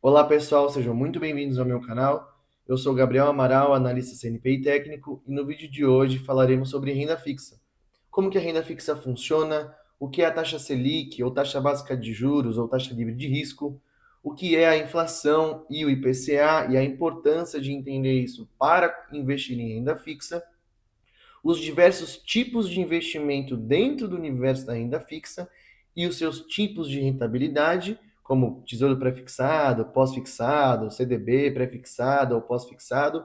Olá pessoal, sejam muito bem-vindos ao meu canal. Eu sou Gabriel Amaral, analista CNPI técnico, e no vídeo de hoje falaremos sobre renda fixa. Como que a renda fixa funciona, o que é a taxa Selic, ou taxa básica de juros, ou taxa livre de risco, o que é a inflação e o IPCA e a importância de entender isso para investir em renda fixa, os diversos tipos de investimento dentro do universo da renda fixa e os seus tipos de rentabilidade, como tesouro pré-fixado, pós-fixado, CDB pré-fixado ou pós-fixado,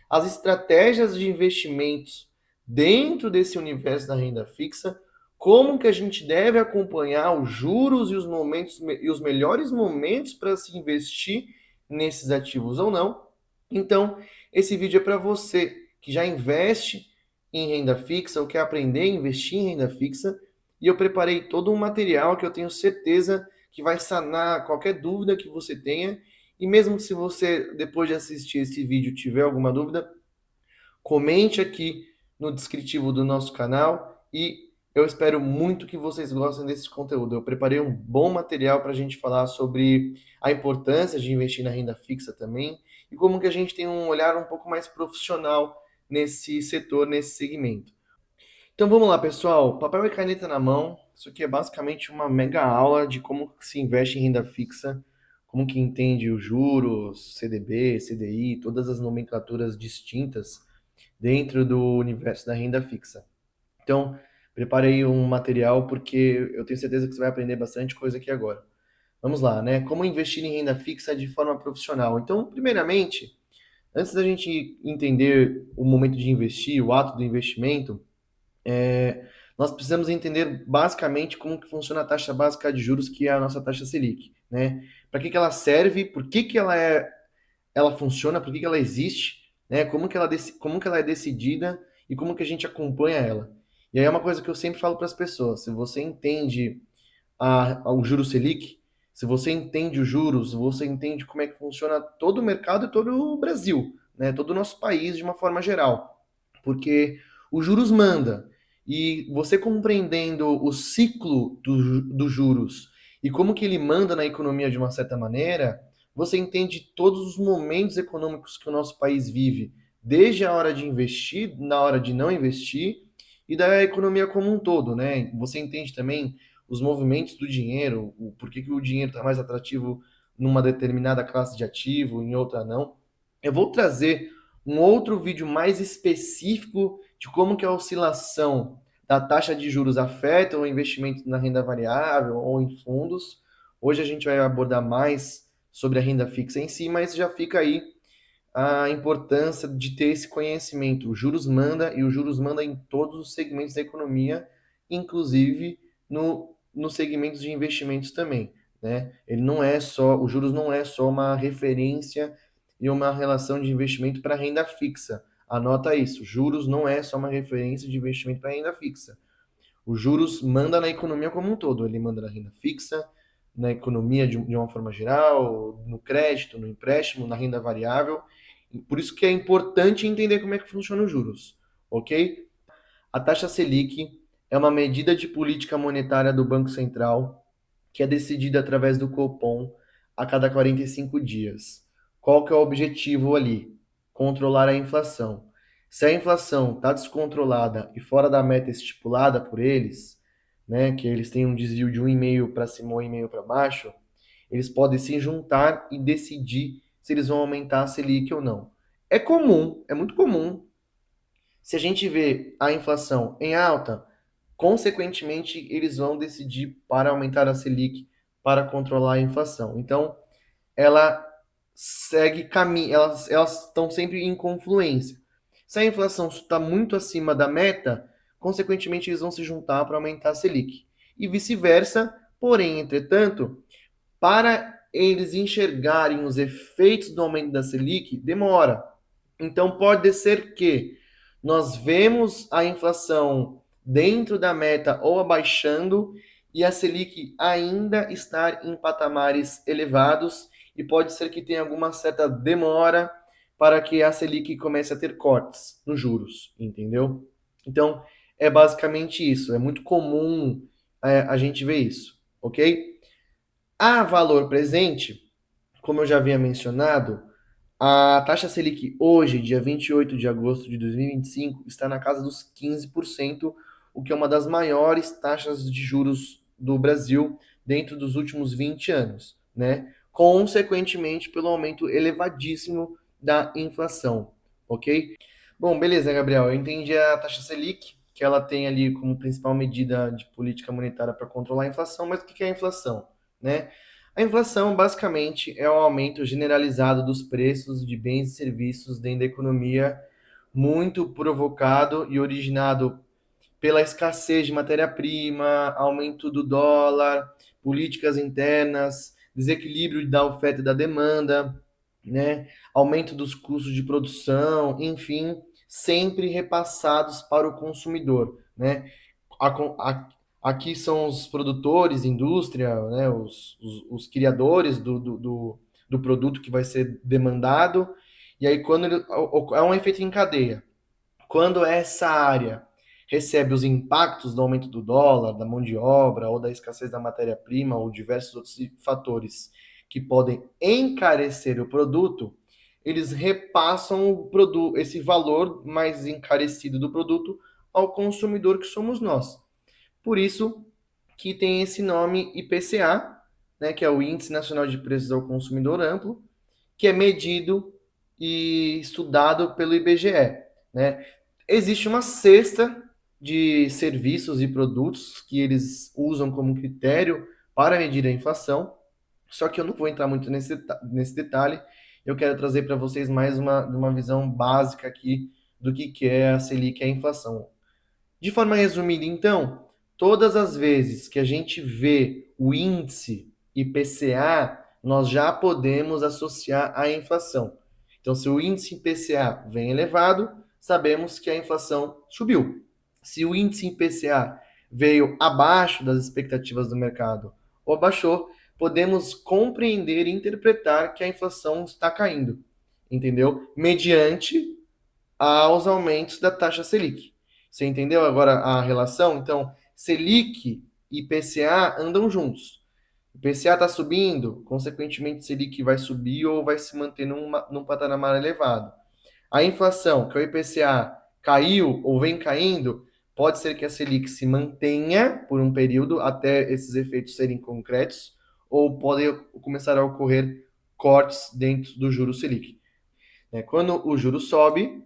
as estratégias de investimentos dentro desse universo da renda fixa, como que a gente deve acompanhar os juros e os momentos e os melhores momentos para se investir nesses ativos ou não. Então, esse vídeo é para você que já investe em renda fixa ou quer aprender a investir em renda fixa, e eu preparei todo um material que eu tenho certeza que vai sanar qualquer dúvida que você tenha. E mesmo se você, depois de assistir esse vídeo, tiver alguma dúvida, comente aqui no descritivo do nosso canal e eu espero muito que vocês gostem desse conteúdo. Eu preparei um bom material para a gente falar sobre a importância de investir na renda fixa também e como que a gente tem um olhar um pouco mais profissional nesse setor, nesse segmento. Então vamos lá, pessoal. Papel e caneta na mão. Isso aqui é basicamente uma mega aula de como se investe em renda fixa, como que entende os juros, CDB, CDI, todas as nomenclaturas distintas dentro do universo da renda fixa. Então, preparei um material porque eu tenho certeza que você vai aprender bastante coisa aqui agora. Vamos lá, né? Como investir em renda fixa de forma profissional. Então, primeiramente, antes da gente entender o momento de investir, o ato do investimento, nós precisamos entender basicamente como que funciona a taxa básica de juros, que é a nossa taxa Selic, né? Para que ela serve, por que que ela funciona, por que que ela existe, né? Como que ela é decidida e como que a gente acompanha ela. E aí é uma coisa que eu sempre falo para as pessoas: se você entende o juro Selic, se você entende os juros, você entende como é que funciona todo o mercado e todo o Brasil, né? Todo o nosso país de uma forma geral, porque os juros manda. E você compreendendo o ciclo dos juros e como que ele manda na economia de uma certa maneira, você entende todos os momentos econômicos que o nosso país vive, desde a hora de investir, na hora de não investir, e da economia como um todo, né? Você entende também os movimentos do dinheiro, o porquê que o dinheiro está mais atrativo numa determinada classe de ativo, em outra não. Eu vou trazer um outro vídeo mais específico de como que a oscilação da taxa de juros afeta o investimento na renda variável ou em fundos. Hoje a gente vai abordar mais sobre a renda fixa em si, mas já fica aí a importância de ter esse conhecimento. O juros manda e o juros manda em todos os segmentos da economia, inclusive nos segmentos de investimentos também, né? Ele não é só, o juros não é só uma referência e uma relação de investimento para renda fixa. Anota isso, juros não é só uma referência de investimento para renda fixa. O juros manda na economia como um todo, ele manda na renda fixa, na economia de uma forma geral, no crédito, no empréstimo, na renda variável. Por isso que é importante entender como é que funciona os juros, ok? A taxa Selic é uma medida de política monetária do Banco Central que é decidida através do Copom a cada 45 dias. Qual que é o objetivo ali? Controlar a inflação. Se a inflação está descontrolada e fora da meta estipulada por eles, né, que eles têm um desvio de 1,5 para cima ou 1,5 para baixo, eles podem se juntar e decidir se eles vão aumentar a Selic ou não. É comum, é muito comum, se a gente vê a inflação em alta, consequentemente, eles vão decidir para aumentar a Selic para controlar a inflação. Então, ela segue caminho, elas estão sempre em confluência. Se a inflação está muito acima da meta, consequentemente, eles vão se juntar para aumentar a Selic. E vice-versa, porém, entretanto, para eles enxergarem os efeitos do aumento da Selic, demora. Então, pode ser que nós vemos a inflação dentro da meta ou abaixando e a Selic ainda estar em patamares elevados e pode ser que tenha alguma certa demora para que a Selic comece a ter cortes nos juros, entendeu? Então, é basicamente isso. É muito comum a gente ver isso, ok? A valor presente, como eu já havia mencionado, a taxa Selic hoje, dia 28 de agosto de 2025, está na casa dos 15%, o que é uma das maiores taxas de juros do Brasil dentro dos últimos 20 anos, né? Consequentemente, pelo aumento elevadíssimo da inflação, ok? Bom, beleza, Gabriel. Eu entendi a taxa Selic, que ela tem ali como principal medida de política monetária para controlar a inflação, mas o que é a inflação, né? A inflação, basicamente, é o aumento generalizado dos preços de bens e serviços dentro da economia, muito provocado e originado pela escassez de matéria-prima, aumento do dólar, políticas internas, desequilíbrio da oferta e da demanda, né? Aumento dos custos de produção, enfim, sempre repassados para o consumidor, né? A, a, aqui são os produtores, indústria, né? Os criadores do produto que vai ser demandado, e aí quando ele, é um efeito em cadeia. Quando essa área recebe os impactos do aumento do dólar, da mão de obra ou da escassez da matéria-prima ou diversos outros fatores que podem encarecer o produto, eles repassam o produto, esse valor mais encarecido do produto ao consumidor que somos nós. Por isso que tem esse nome IPCA, né, que é o Índice Nacional de Preços ao Consumidor Amplo, que é medido e estudado pelo IBGE, né? Existe uma cesta de serviços e produtos que eles usam como critério para medir a inflação, só que eu não vou entrar muito nesse detalhe. Eu quero trazer para vocês mais uma visão básica aqui do que é a Selic e a inflação. De forma resumida, então, todas as vezes que a gente vê o índice IPCA, nós já podemos associar à inflação. Então, se o índice IPCA vem elevado, sabemos que a inflação subiu. Se o índice IPCA veio abaixo das expectativas do mercado ou abaixou, podemos compreender e interpretar que a inflação está caindo, entendeu? Mediante aos aumentos da taxa Selic. Você entendeu agora a relação? Então, Selic e IPCA andam juntos. O IPCA está subindo, consequentemente, Selic vai subir ou vai se manter num patamar elevado. A inflação, que é o IPCA, caiu ou vem caindo, pode ser que a Selic se mantenha por um período até esses efeitos serem concretos, ou podem começar a ocorrer cortes dentro do juro Selic. Quando o juro sobe,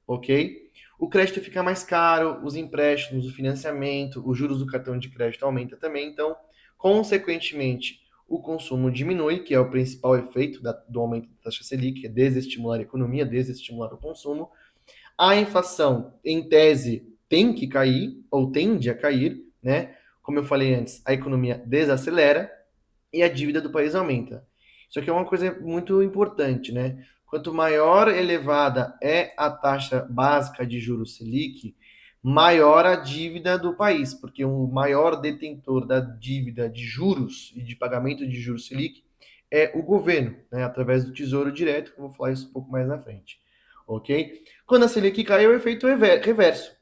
ok? O crédito fica mais caro, os empréstimos, o financiamento, os juros do cartão de crédito aumenta também, então, consequentemente, o consumo diminui, que é o principal efeito do aumento da taxa Selic, é desestimular a economia, desestimular o consumo. A inflação, em tese, tem que cair, ou tende a cair, né? Como eu falei antes, a economia desacelera e a dívida do país aumenta. Isso aqui é uma coisa muito importante, né? Quanto maior elevada é a taxa básica de juros Selic, maior a dívida do país, porque o maior detentor da dívida de juros e de pagamento de juros Selic é o governo, né? Através do Tesouro Direto, que eu vou falar isso um pouco mais na frente, ok? Quando a Selic cai, é o efeito reverso,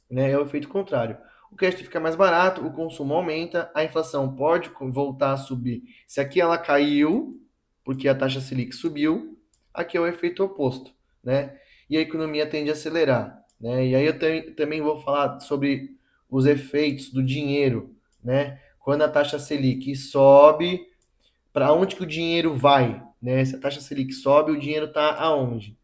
né? É o efeito contrário. O crédito fica mais barato, o consumo aumenta, a inflação pode voltar a subir. Se aqui ela caiu, porque a taxa Selic subiu, aqui é o efeito oposto, né? E a economia tende a acelerar, né? E aí eu também vou falar sobre os efeitos do dinheiro, né? Quando a taxa Selic sobe, para onde que o dinheiro vai, né? Se a taxa Selic sobe, o dinheiro está aonde?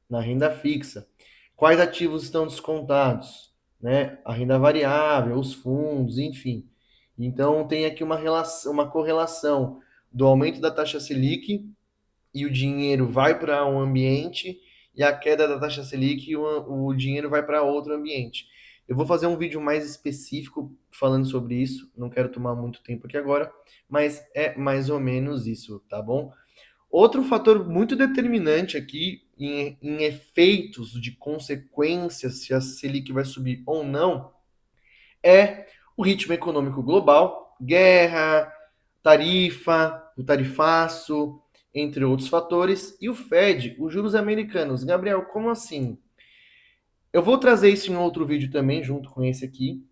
Na renda fixa. Quais ativos estão descontados? Né? A renda variável, os fundos, enfim. Então tem aqui uma relação, uma correlação do aumento da taxa Selic e o dinheiro vai para um ambiente e a queda da taxa Selic e o dinheiro vai para outro ambiente. Eu vou fazer um vídeo mais específico falando sobre isso, não quero tomar muito tempo aqui agora, mas é mais ou menos isso, tá bom? Outro fator muito determinante aqui em efeitos de consequências, se a Selic vai subir ou não, é o ritmo econômico global, guerra, tarifa, o tarifaço, entre outros fatores, e o Fed, os juros americanos. Gabriel, como assim? Eu vou trazer isso em outro vídeo também, junto com esse aqui,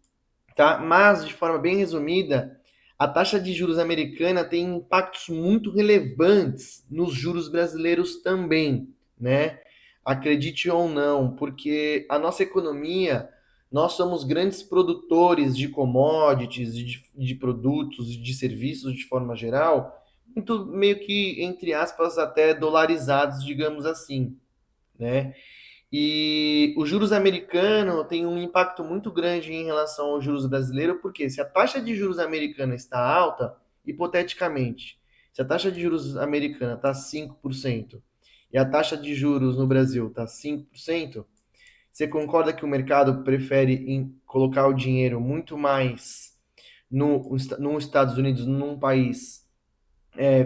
tá? Mas, de forma bem resumida, a taxa de juros americana tem impactos muito relevantes nos juros brasileiros também, né? Acredite ou não, porque a nossa economia, nós somos grandes produtores de commodities, de produtos, de serviços de forma geral, muito meio que, entre aspas, até dolarizados, digamos assim, né? E os juros americanos têm um impacto muito grande em relação aos juros brasileiros, porque se a taxa de juros americana está alta, hipoteticamente, se a taxa de juros americana está 5% e a taxa de juros no Brasil está 5%, você concorda que o mercado prefere colocar o dinheiro muito mais nos Estados Unidos, num país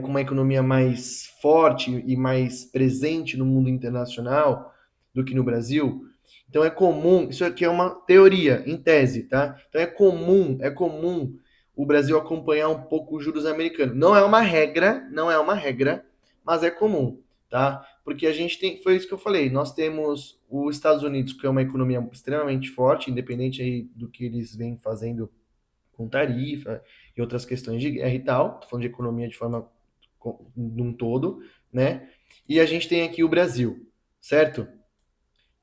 com uma economia mais forte e mais presente no mundo internacional do que no Brasil? Então é comum, isso aqui é uma teoria, em tese, tá? Então é comum o Brasil acompanhar um pouco os juros americanos. Não é uma regra, não é uma regra, mas é comum, tá? Porque a gente tem, foi isso que eu falei, nós temos os Estados Unidos, que é uma economia extremamente forte, independente aí do que eles vêm fazendo com tarifa e outras questões de guerra e tal, tô falando de economia de forma num todo, né? E a gente tem aqui o Brasil, certo?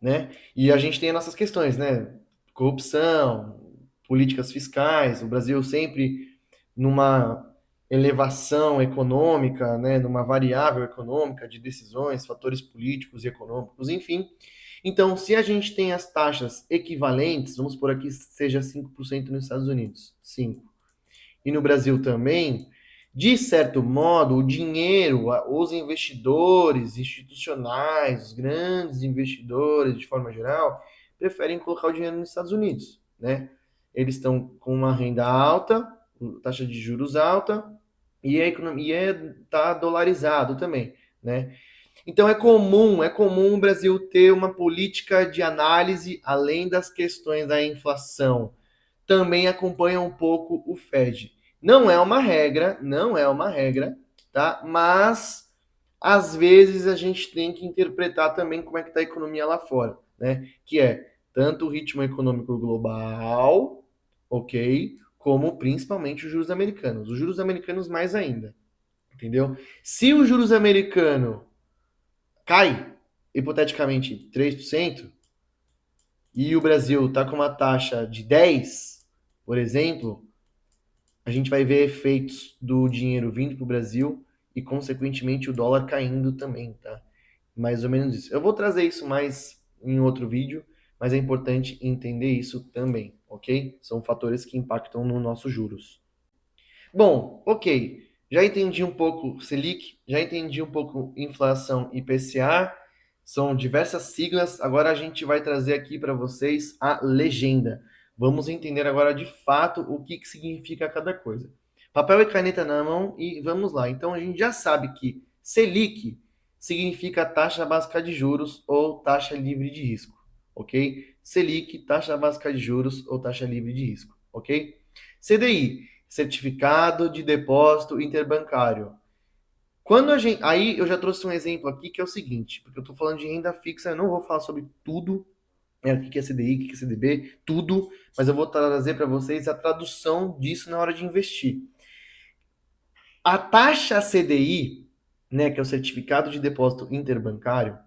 Né? E a gente tem as nossas questões, né? Corrupção, políticas fiscais, o Brasil sempre numa elevação econômica, né? Numa variável econômica de decisões, fatores políticos e econômicos, enfim. Então, se a gente tem as taxas equivalentes, vamos por aqui seja 5% nos Estados Unidos, 5, e no Brasil também, de certo modo, o dinheiro, os investidores institucionais, os grandes investidores, de forma geral, preferem colocar o dinheiro nos Estados Unidos, né? Eles estão com uma renda alta, taxa de juros alta, e a economia está dolarizado também, né? Então é comum o Brasil ter uma política de análise além das questões da inflação, também acompanha um pouco o Fed. Não é uma regra, tá? Mas às vezes a gente tem que interpretar também como é que está a economia lá fora, né? Que é tanto o ritmo econômico global, ok, como principalmente os juros americanos. Os juros americanos mais ainda, entendeu? Se o juros americano cai, hipoteticamente 3%, e o Brasil está com uma taxa de 10, por exemplo, a gente vai ver efeitos do dinheiro vindo para o Brasil e, consequentemente, o dólar caindo também, tá? Mais ou menos isso. Eu vou trazer isso mais em outro vídeo, mas é importante entender isso também, ok? São fatores que impactam nos nossos juros. Bom, ok. Já entendi um pouco Selic, já entendi um pouco inflação IPCA, são diversas siglas. Agora a gente vai trazer aqui para vocês a legenda. Vamos entender agora de fato o que significa cada coisa. Papel e caneta na mão e vamos lá. Então a gente já sabe que Selic significa taxa básica de juros ou taxa livre de risco, ok? Selic, taxa básica de juros ou taxa livre de risco, ok? CDI, certificado de depósito interbancário. Quando a gente, aí eu já trouxe um exemplo aqui que é o seguinte, porque eu estou falando de renda fixa, eu não vou falar sobre tudo, né, o que é CDI, o que é CDB, tudo, mas eu vou trazer para vocês a tradução disso na hora de investir. A taxa CDI, né, que é o certificado de depósito interbancário,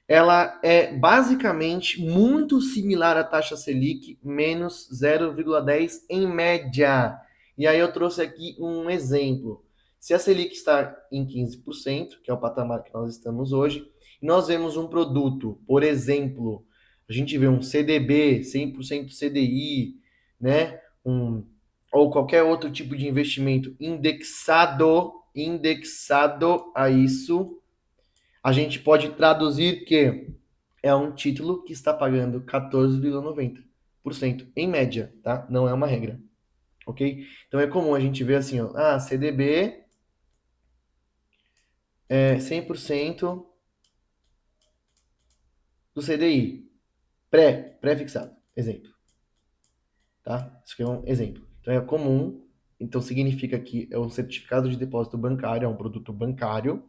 ela é basicamente muito similar à taxa Selic, menos 0,10 em média. E aí eu trouxe aqui um exemplo. Se a Selic está em 15%, que é o patamar que nós estamos hoje, e nós vemos um produto, por exemplo, a gente vê um CDB, 100% CDI, né? Ou qualquer outro tipo de investimento indexado a isso, a gente pode traduzir que é um título que está pagando 14,90% em média, tá? Não é uma regra, ok? Então é comum a gente ver assim, ó, CDB é 100% do CDI, pré-fixado, exemplo, tá? Isso aqui é um exemplo. Então é comum, então significa que é um certificado de depósito bancário, é um produto bancário,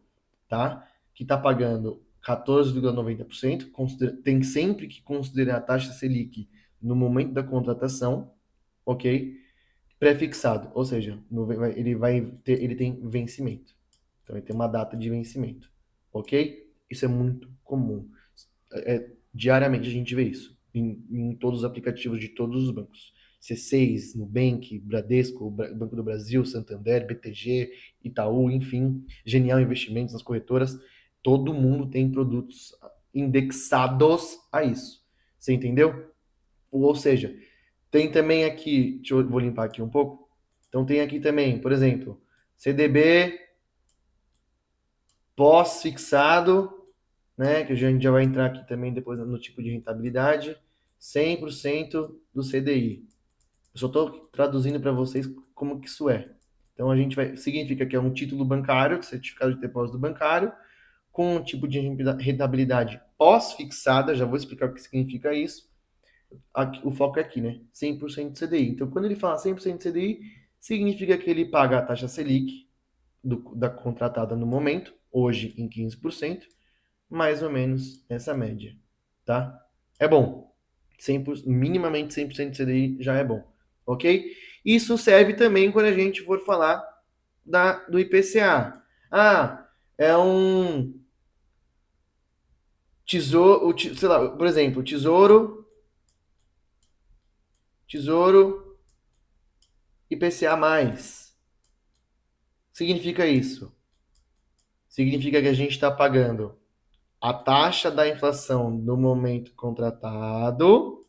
tá? Que está pagando 14,90%, tem sempre que considerar a taxa Selic no momento da contratação, ok? pré-fixado, ou seja, ele tem vencimento. Então ele tem uma data de vencimento, ok? Isso é muito comum. Diariamente a gente vê isso em todos os aplicativos de todos os bancos. C6, Nubank, Bradesco, Banco do Brasil, Santander, BTG, Itaú, enfim, Genial Investimentos nas corretoras, todo mundo tem produtos indexados a isso. Você entendeu? Ou seja, tem também aqui, vou limpar aqui um pouco. Então tem aqui também, por exemplo, CDB pós-fixado, né, que a gente já vai entrar aqui também depois no tipo de rentabilidade, 100% do CDI. Eu só estou traduzindo para vocês como que isso é. Então a gente vai, significa que é um título bancário, certificado de depósito bancário, com um tipo de rentabilidade pós-fixada, já vou explicar o que significa isso. Aqui, o foco é aqui, né? 100% CDI. Então, quando ele fala 100% CDI, significa que ele paga a taxa Selic da contratada no momento, hoje em 15%, mais ou menos essa média, tá? É bom. 100%, minimamente 100% CDI já é bom, ok? Isso serve também quando a gente for falar do IPCA. Ah, é um tesouro, sei lá, por exemplo, tesouro IPCA+. Significa isso? Significa que a gente está pagando a taxa da inflação no momento contratado,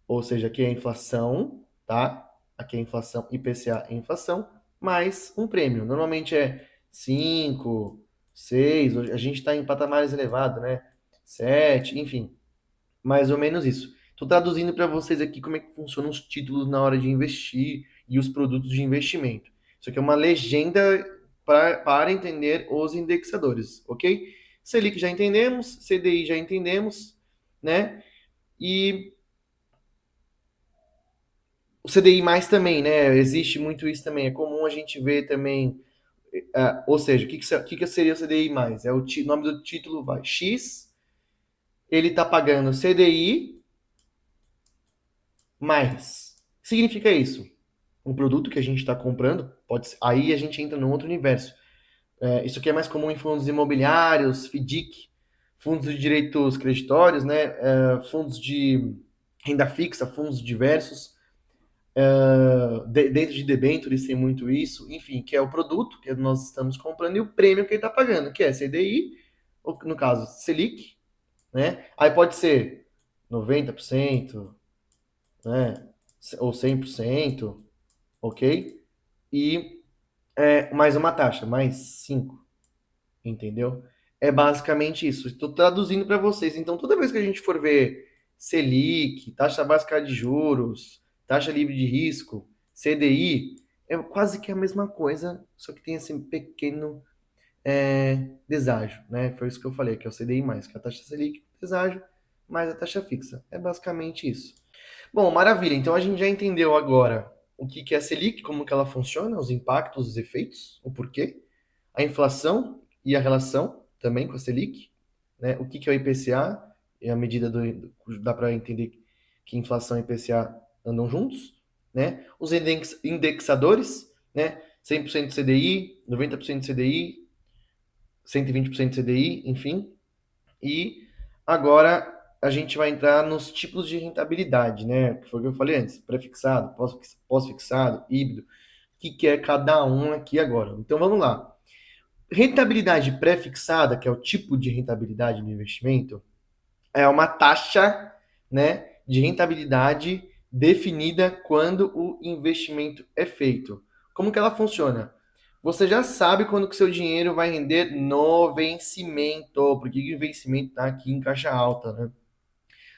ou seja, aqui é a inflação, tá? Aqui é a inflação, IPCA é inflação, mais um prêmio. Normalmente é 5, 6, a gente está em patamares elevados, né? 7, enfim, mais ou menos isso. Estou traduzindo para vocês aqui como é que funcionam os títulos na hora de investir e os produtos de investimento. Isso aqui é uma legenda para entender os indexadores, ok? Selic já entendemos, CDI já entendemos, né? E o CDI mais também, né? Existe muito isso também. É comum a gente ver também. Ou seja, o que seria o CDI mais? É o nome do título vai. X, ele está pagando CDI mais. O que significa isso? Um produto que a gente está comprando, pode ser, aí a gente entra num outro universo. Isso aqui é mais comum em fundos imobiliários, FDIC, fundos de direitos creditórios, né? Fundos de renda fixa, fundos diversos. Dentro de debêntures tem muito isso, enfim, que é o produto que nós estamos comprando e o prêmio que ele está pagando, que é CDI, ou no caso, Selic, né? Aí pode ser 90%, né? Ou 100%, ok? E mais uma taxa, mais 5, entendeu? É basicamente isso. Estou traduzindo para vocês. Então, toda vez que a gente for ver Selic, taxa básica de juros, taxa livre de risco, CDI, é quase que a mesma coisa, só que tem esse pequeno deságio, né? Foi isso que eu falei, que é o CDI mais, que é a taxa Selic, deságio, mais a taxa fixa. É basicamente isso. Bom, maravilha. Então a gente já entendeu agora o que que é a Selic, como que ela funciona, os impactos, os efeitos, o porquê, a inflação e a relação também com a Selic, né? O que que é o IPCA e a medida dá para entender que inflação e IPCA andam juntos, né? Os indexadores, né? 100% CDI, 90% CDI, 120% CDI, enfim. E agora a gente vai entrar nos tipos de rentabilidade, né? Que foi o que eu falei antes: pré-fixado, pós-fixado, híbrido. O que que é cada um aqui agora? Então vamos lá. Rentabilidade pré-fixada, que é o tipo de rentabilidade no investimento, é uma taxa, né, de rentabilidade definida quando o investimento é feito. Como que ela funciona? Você já sabe quando que seu dinheiro vai render no vencimento, porque o vencimento está aqui em caixa alta, né?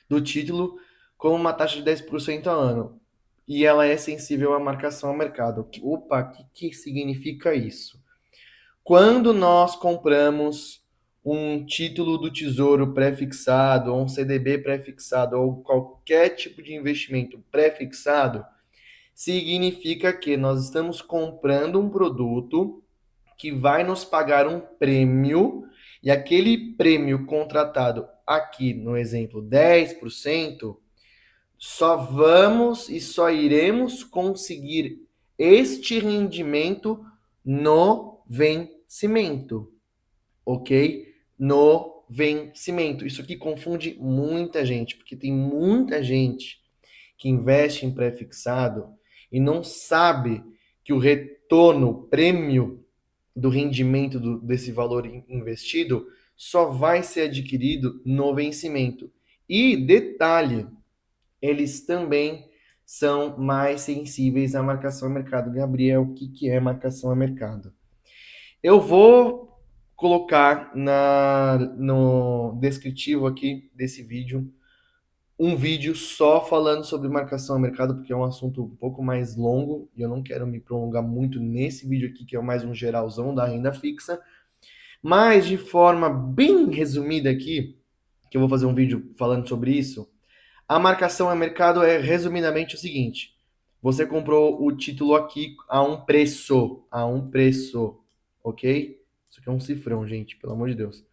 Do título com uma taxa de 10% ao ano. E ela é sensível à marcação ao mercado. Opa, o que significa isso? Quando nós compramos um título do Tesouro pré-fixado, ou um CDB pré-fixado, ou qualquer tipo de investimento pré-fixado, significa que nós estamos comprando um produto que vai nos pagar um prêmio, e aquele prêmio contratado aqui no exemplo 10%, só vamos e só iremos conseguir este rendimento no vencimento, ok? No vencimento. Isso aqui confunde muita gente, porque tem muita gente que investe em pré-fixado e não sabe que o retorno, o prêmio do rendimento desse valor investido só vai ser adquirido no vencimento. E detalhe, eles também são mais sensíveis à marcação a mercado. Gabriel, o que é marcação a mercado? Eu vou colocar no descritivo aqui desse vídeo um vídeo só falando sobre marcação a mercado, porque é um assunto um pouco mais longo e eu não quero me prolongar muito nesse vídeo aqui, que é mais um geralzão da renda fixa. Mas de forma bem resumida aqui, que eu vou fazer um vídeo falando sobre isso, a marcação a mercado é resumidamente o seguinte: você comprou o título aqui a um preço, ok? Isso aqui é um cifrão, gente, pelo amor de Deus.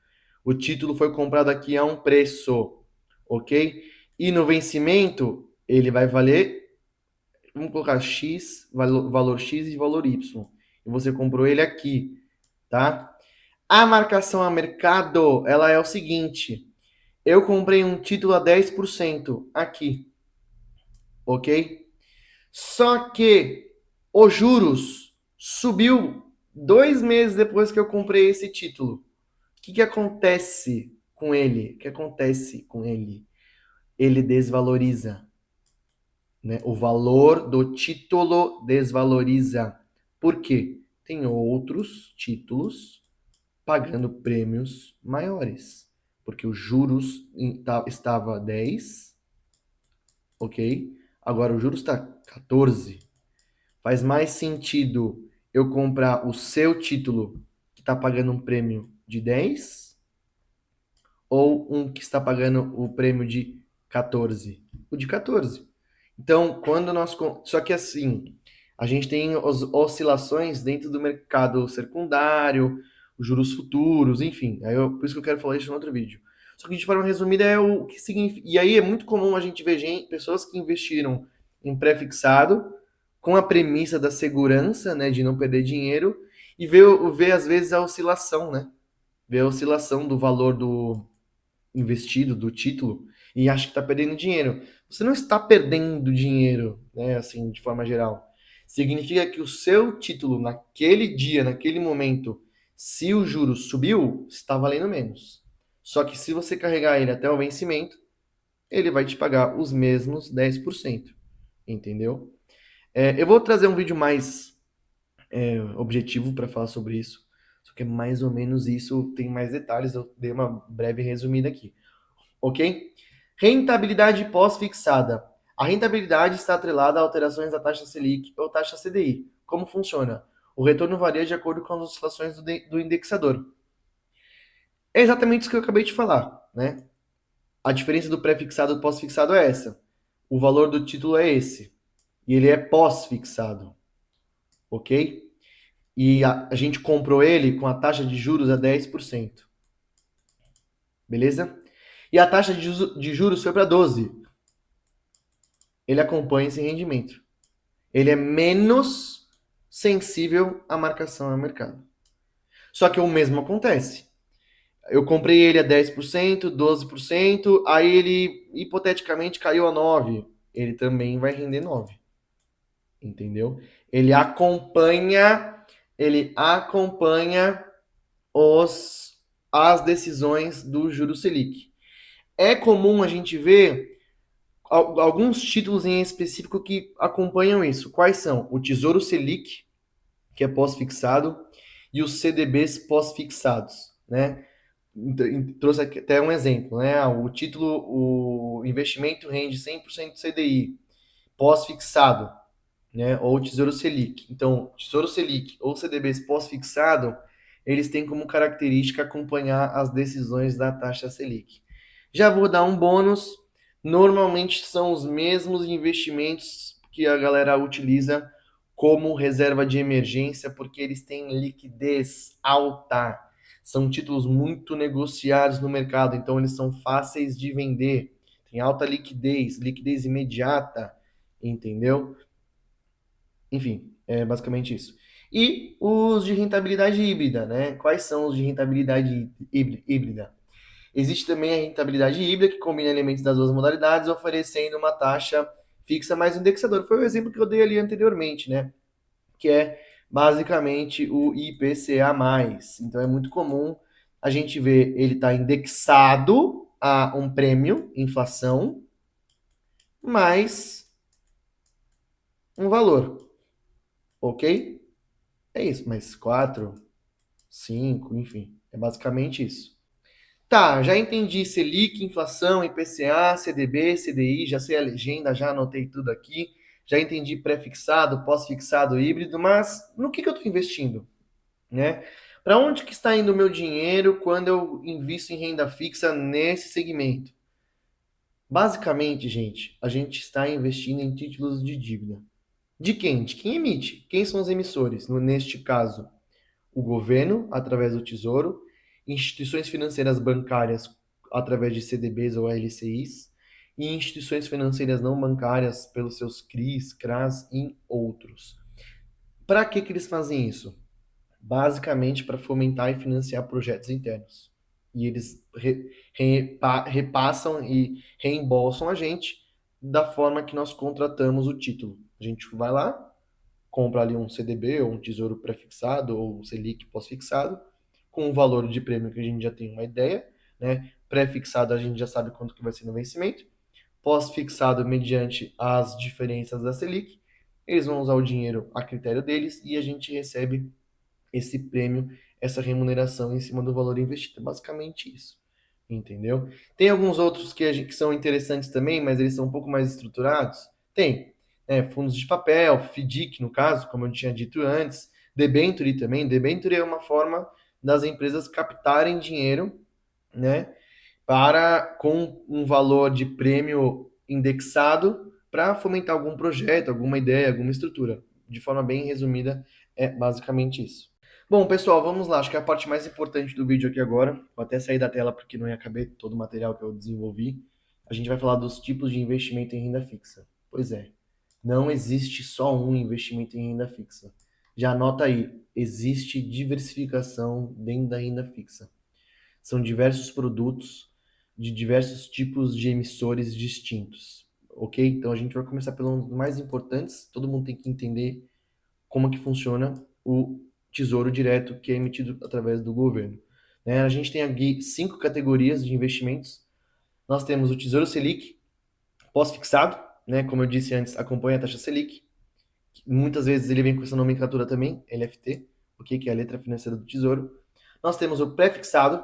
O título foi comprado aqui a um preço, ok? E no vencimento, ele vai valer, vamos colocar X, valor X e valor Y. E você comprou ele aqui, tá? A marcação a mercado, ela é o seguinte: eu comprei um título a 10% aqui, ok? Só que os juros subiu 2 meses depois que eu comprei esse título. O que acontece com ele? O que acontece com ele? Ele desvaloriza, né? O valor do título desvaloriza. Por quê? Tem outros títulos pagando prêmios maiores, porque os juros estava 10, ok? Agora o juros está 14. Faz mais sentido eu comprar o seu título que está pagando um prêmio de 10 ou um que está pagando o prêmio de 14? O de 14. Então, quando nós. Só que assim, a gente tem oscilações dentro do mercado secundário, os juros futuros, enfim. Por isso que eu quero falar isso no outro vídeo. Só que de forma resumida é o que significa. E aí é muito comum a gente ver pessoas que investiram em pré-fixado com a premissa da segurança, né, de não perder dinheiro, e ver às vezes a oscilação, né? Ver a oscilação do valor do investido, do título, e acha que está perdendo dinheiro. Você não está perdendo dinheiro, né, assim, de forma geral. Significa que o seu título, naquele dia, naquele momento, se o juro subiu, está valendo menos. Só que se você carregar ele até o vencimento, ele vai te pagar os mesmos 10%. Entendeu? Eu vou trazer um vídeo mais objetivo para falar sobre isso. Só que é mais ou menos isso, tem mais detalhes. Eu dei uma breve resumida aqui, ok? Rentabilidade pós-fixada. A rentabilidade está atrelada a alterações da taxa Selic ou taxa CDI. Como funciona? O retorno varia de acordo com as oscilações do indexador. É exatamente isso que eu acabei de falar, né? A diferença do pré-fixado e do pós-fixado é essa. O valor do título é esse. E ele é pós-fixado, ok? E a gente comprou ele com a taxa de juros a 10%. Beleza? E a taxa de juros foi para 12%. Ele acompanha esse rendimento. Ele é menos sensível à marcação a mercado. Só que o mesmo acontece. Eu comprei ele a 10%, 12%, aí ele hipoteticamente caiu a 9%. Ele também vai render 9%. Entendeu? Ele acompanha as decisões do Juro Selic. É comum a gente ver alguns títulos em específico que acompanham isso. Quais são? O Tesouro Selic, que é pós-fixado, e os CDBs pós-fixados, né? Trouxe aqui até um exemplo, né? O título, o investimento rende 100% CDI, pós-fixado, né? Ou Tesouro Selic. Então, Tesouro Selic ou CDBs pós-fixado, eles têm como característica acompanhar as decisões da taxa Selic. Já vou dar um bônus. Normalmente são os mesmos investimentos que a galera utiliza como reserva de emergência, porque eles têm liquidez alta. São títulos muito negociados no mercado, então eles são fáceis de vender. tem alta liquidez, liquidez imediata, entendeu? Enfim, é basicamente isso. E os de rentabilidade híbrida, né? Quais são os de rentabilidade híbrida? Existe também a rentabilidade híbrida, que combina elementos das duas modalidades, oferecendo uma taxa fixa mais indexador. Foi o exemplo que eu dei ali anteriormente, né? Que é basicamente o IPCA+. Então é muito comum a gente ver ele estar indexado a um prêmio, inflação, mais um valor, ok? É isso, mais 4, 5, enfim, é basicamente isso. Tá, já entendi Selic, inflação, IPCA, CDB, CDI, já sei a legenda, já anotei tudo aqui, já entendi pré-fixado, pós-fixado, híbrido, mas no que eu estou investindo, né? Para onde que está indo o meu dinheiro quando eu invisto em renda fixa nesse segmento? Basicamente, gente, a gente está investindo em títulos de dívida. De quem? De quem emite? Quem são os emissores? Neste caso, o governo, através do Tesouro, instituições financeiras bancárias, através de CDBs ou LCIs, e instituições financeiras não bancárias, pelos seus CRIs, CRAs e outros. Para que eles fazem isso? Basicamente para fomentar e financiar projetos internos. E eles repassam e reembolsam a gente da forma que nós contratamos o título. A gente vai lá, compra ali um CDB ou um tesouro pré-fixado ou um Selic pós-fixado, com o valor de prêmio que a gente já tem uma ideia, né? Pré-fixado a gente já sabe quanto que vai ser no vencimento, pós-fixado mediante as diferenças da Selic, eles vão usar o dinheiro a critério deles e a gente recebe esse prêmio, essa remuneração em cima do valor investido. É basicamente isso, entendeu? Tem alguns outros que são interessantes também, mas eles são um pouco mais estruturados. Tem, fundos de papel, FDIC no caso, como eu tinha dito antes, debenture também. Debenture é uma forma das empresas captarem dinheiro, né, para com um valor de prêmio indexado para fomentar algum projeto, alguma ideia, alguma estrutura. De forma bem resumida, é basicamente isso. Bom, pessoal, vamos lá. Acho que é a parte mais importante do vídeo aqui agora. Vou até sair da tela porque não ia caber todo o material que eu desenvolvi. A gente vai falar dos tipos de investimento em renda fixa. Pois é, não existe só um investimento em renda fixa. Já anota aí, existe diversificação dentro da renda fixa. São diversos produtos de diversos tipos de emissores distintos, ok? Então a gente vai começar pelos mais importantes. Todo mundo tem que entender como que funciona o Tesouro Direto que é emitido através do governo. Né? A gente tem aqui 5 categorias de investimentos. Nós temos o Tesouro Selic, pós-fixado, né? Como eu disse antes, acompanha a taxa Selic. Muitas vezes ele vem com essa nomenclatura também, LFT, okay? Que é a letra financeira do Tesouro. Nós temos o pré-fixado,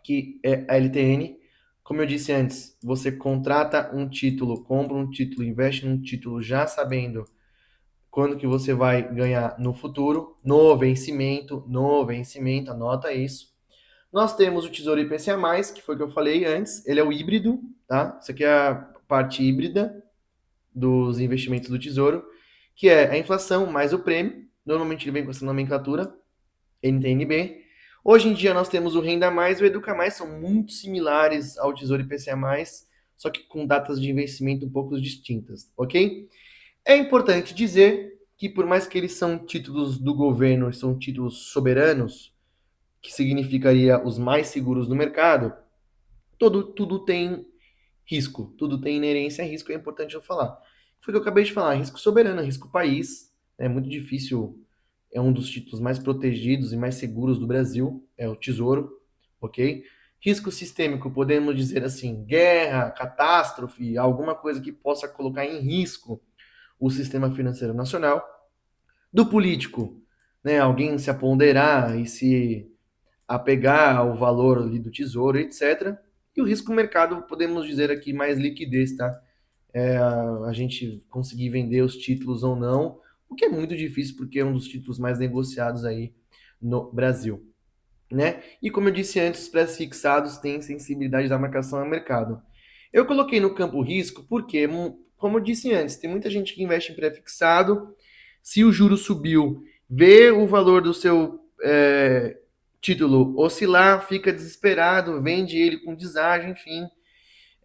que é a LTN. Como eu disse antes, você contrata um título, compra um título, investe num título já sabendo quando que você vai ganhar no futuro, no vencimento, anota isso. Nós temos o Tesouro IPCA+, que foi o que eu falei antes, ele é o híbrido, tá? Isso aqui é a parte híbrida dos investimentos do Tesouro, que é a inflação mais o prêmio, normalmente ele vem com essa nomenclatura, NTNB. Hoje em dia nós temos o Renda Mais e o Educa Mais, são muito similares ao Tesouro IPCA+, só que com datas de investimento um pouco distintas, ok? É importante dizer que, por mais que eles são títulos do governo, são títulos soberanos, que significaria os mais seguros do mercado, tudo tem risco, tudo tem inerência a risco, é importante eu falar. Foi o que eu acabei de falar, risco soberano, risco país, é muito difícil, é um dos títulos mais protegidos e mais seguros do Brasil, é o Tesouro, ok? Risco sistêmico, podemos dizer assim, guerra, catástrofe, alguma coisa que possa colocar em risco o sistema financeiro nacional. Do político, né, alguém se aponderar e se apegar ao valor ali do tesouro, etc. E o risco mercado, podemos dizer aqui mais liquidez, tá? A gente conseguir vender os títulos ou não, o que é muito difícil porque é um dos títulos mais negociados aí no Brasil, né? E como eu disse antes, os preços fixados têm sensibilidade da marcação ao mercado. Eu coloquei no campo risco porque, como eu disse antes, tem muita gente que investe em pré-fixado. Se o juro subiu, vê o valor do seu título oscilar, fica desesperado, vende ele com deságio, enfim.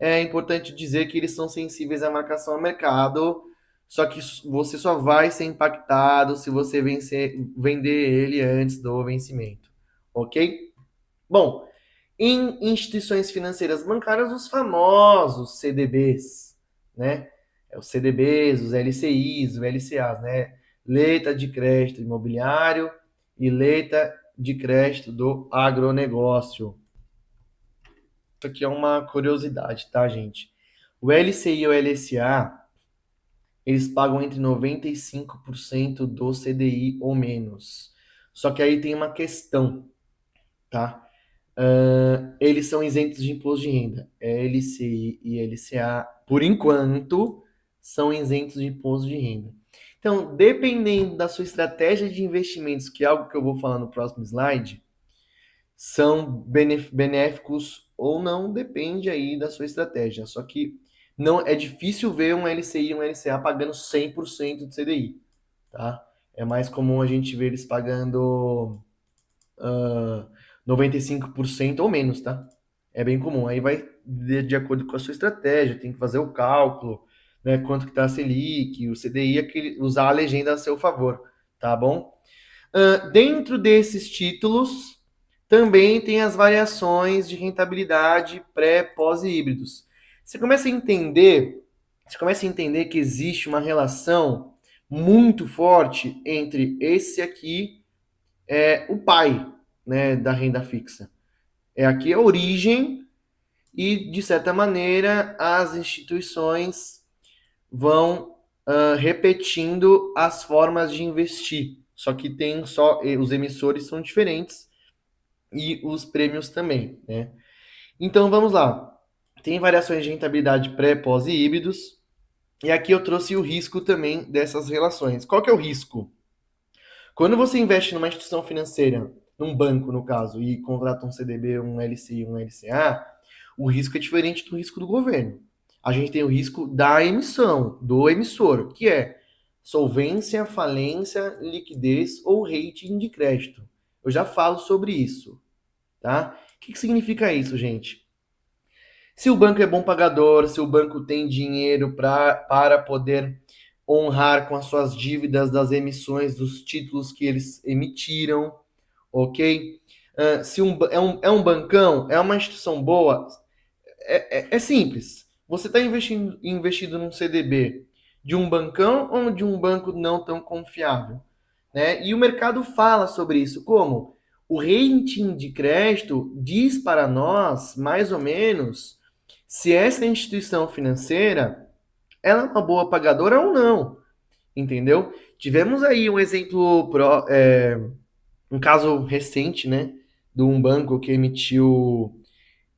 é importante dizer que eles são sensíveis à marcação a mercado, só que você só vai ser impactado se você vender ele antes do vencimento, ok? Bom, em instituições financeiras bancárias, os famosos CDBs, né? Os CDBs, os LCIs, os LCAs, né? Letra de crédito imobiliário e letra de crédito do agronegócio. Isso aqui é uma curiosidade, tá, gente? O LCI e o LCA, eles pagam entre 95% do CDI ou menos. Só que aí tem uma questão, tá? Eles são isentos de imposto de renda. LCI e LCA, por enquanto, são isentos de imposto de renda. Então, dependendo da sua estratégia de investimentos, que é algo que eu vou falar no próximo slide, são benéficos ou não, depende aí da sua estratégia. Só que não é difícil ver um LCI e um LCA pagando 100% de CDI, tá? É mais comum a gente ver eles pagando 95% ou menos, tá? É bem comum. Aí vai de acordo com a sua estratégia, tem que fazer o cálculo, né? Quanto que tá a Selic, o CDI, usar a legenda a seu favor, tá bom? Dentro desses títulos, também tem as variações de rentabilidade pré, pós e híbridos. Você começa a entender, você começa a entender que existe uma relação muito forte entre esse aqui, o pai, né, da renda fixa. Aqui a origem e, de certa maneira, as instituições vão repetindo as formas de investir. Só que tem só os emissores são diferentes e os prêmios também, né? Então vamos lá. Tem variações de rentabilidade pré, pós e híbridos. E aqui eu trouxe o risco também dessas relações. Qual que é o risco? Quando você investe numa instituição financeira, num banco no caso, e contrata um CDB, um LCI, um LCA, o risco é diferente do risco do governo. A gente tem o risco da emissão, do emissor, que é solvência, falência, liquidez ou rating de crédito. Eu já falo sobre isso, tá? O que significa isso, gente? Se o banco é bom pagador, se o banco tem dinheiro para poder honrar com as suas dívidas das emissões dos títulos que eles emitiram, ok? Se é um bancão, é uma instituição boa, é simples. Você está investido num CDB de um bancão ou de um banco não tão confiável? Né? E o mercado fala sobre isso. Como? O rating de crédito diz para nós, mais ou menos, se essa instituição financeira ela é uma boa pagadora ou não. Entendeu? Tivemos aí um exemplo, um caso recente, né? De um banco que emitiu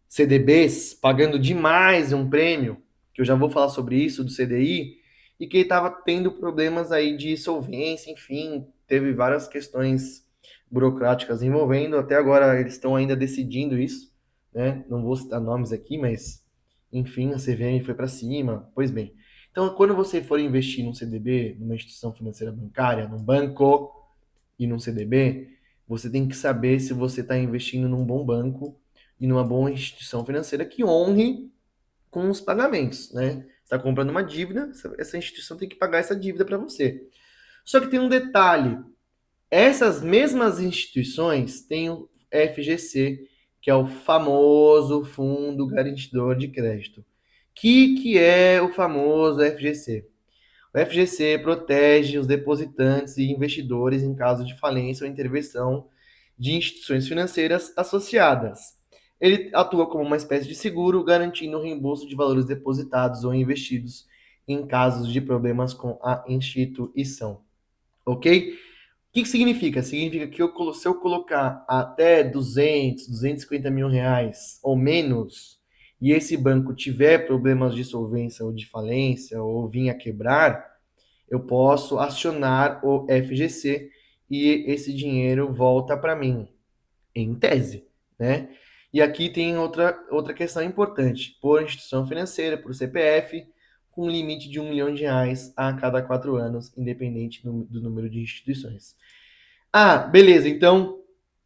CDBs pagando demais um prêmio, que eu já vou falar sobre isso, do CDI, e que estava tendo problemas aí de solvência, enfim, teve várias questões burocráticas envolvendo, até agora eles estão ainda decidindo isso, né? Não vou citar nomes aqui, mas enfim, a CVM foi para cima. Pois bem. Então, quando você for investir num CDB, numa instituição financeira bancária, num banco e num CDB, você tem que saber se você está investindo num bom banco e numa boa instituição financeira que honre com os pagamentos, né? Você está comprando uma dívida, essa instituição tem que pagar essa dívida para você. Só que tem um detalhe: essas mesmas instituições têm o FGC, que é o famoso Fundo Garantidor de Crédito. Que é o famoso FGC? O FGC protege os depositantes e investidores em caso de falência ou intervenção de instituições financeiras associadas. Ele atua como uma espécie de seguro, garantindo o reembolso de valores depositados ou investidos em casos de problemas com a instituição. Ok? O que significa? Significa que se eu colocar até 250 mil reais ou menos, e esse banco tiver problemas de solvência ou de falência, ou vir a quebrar, eu posso acionar o FGC e esse dinheiro volta para mim, em tese, né? E aqui tem outra questão importante. Por instituição financeira, por CPF, com limite de R$ 1 milhão a cada 4 anos, independente do número de instituições. Ah, beleza. Então,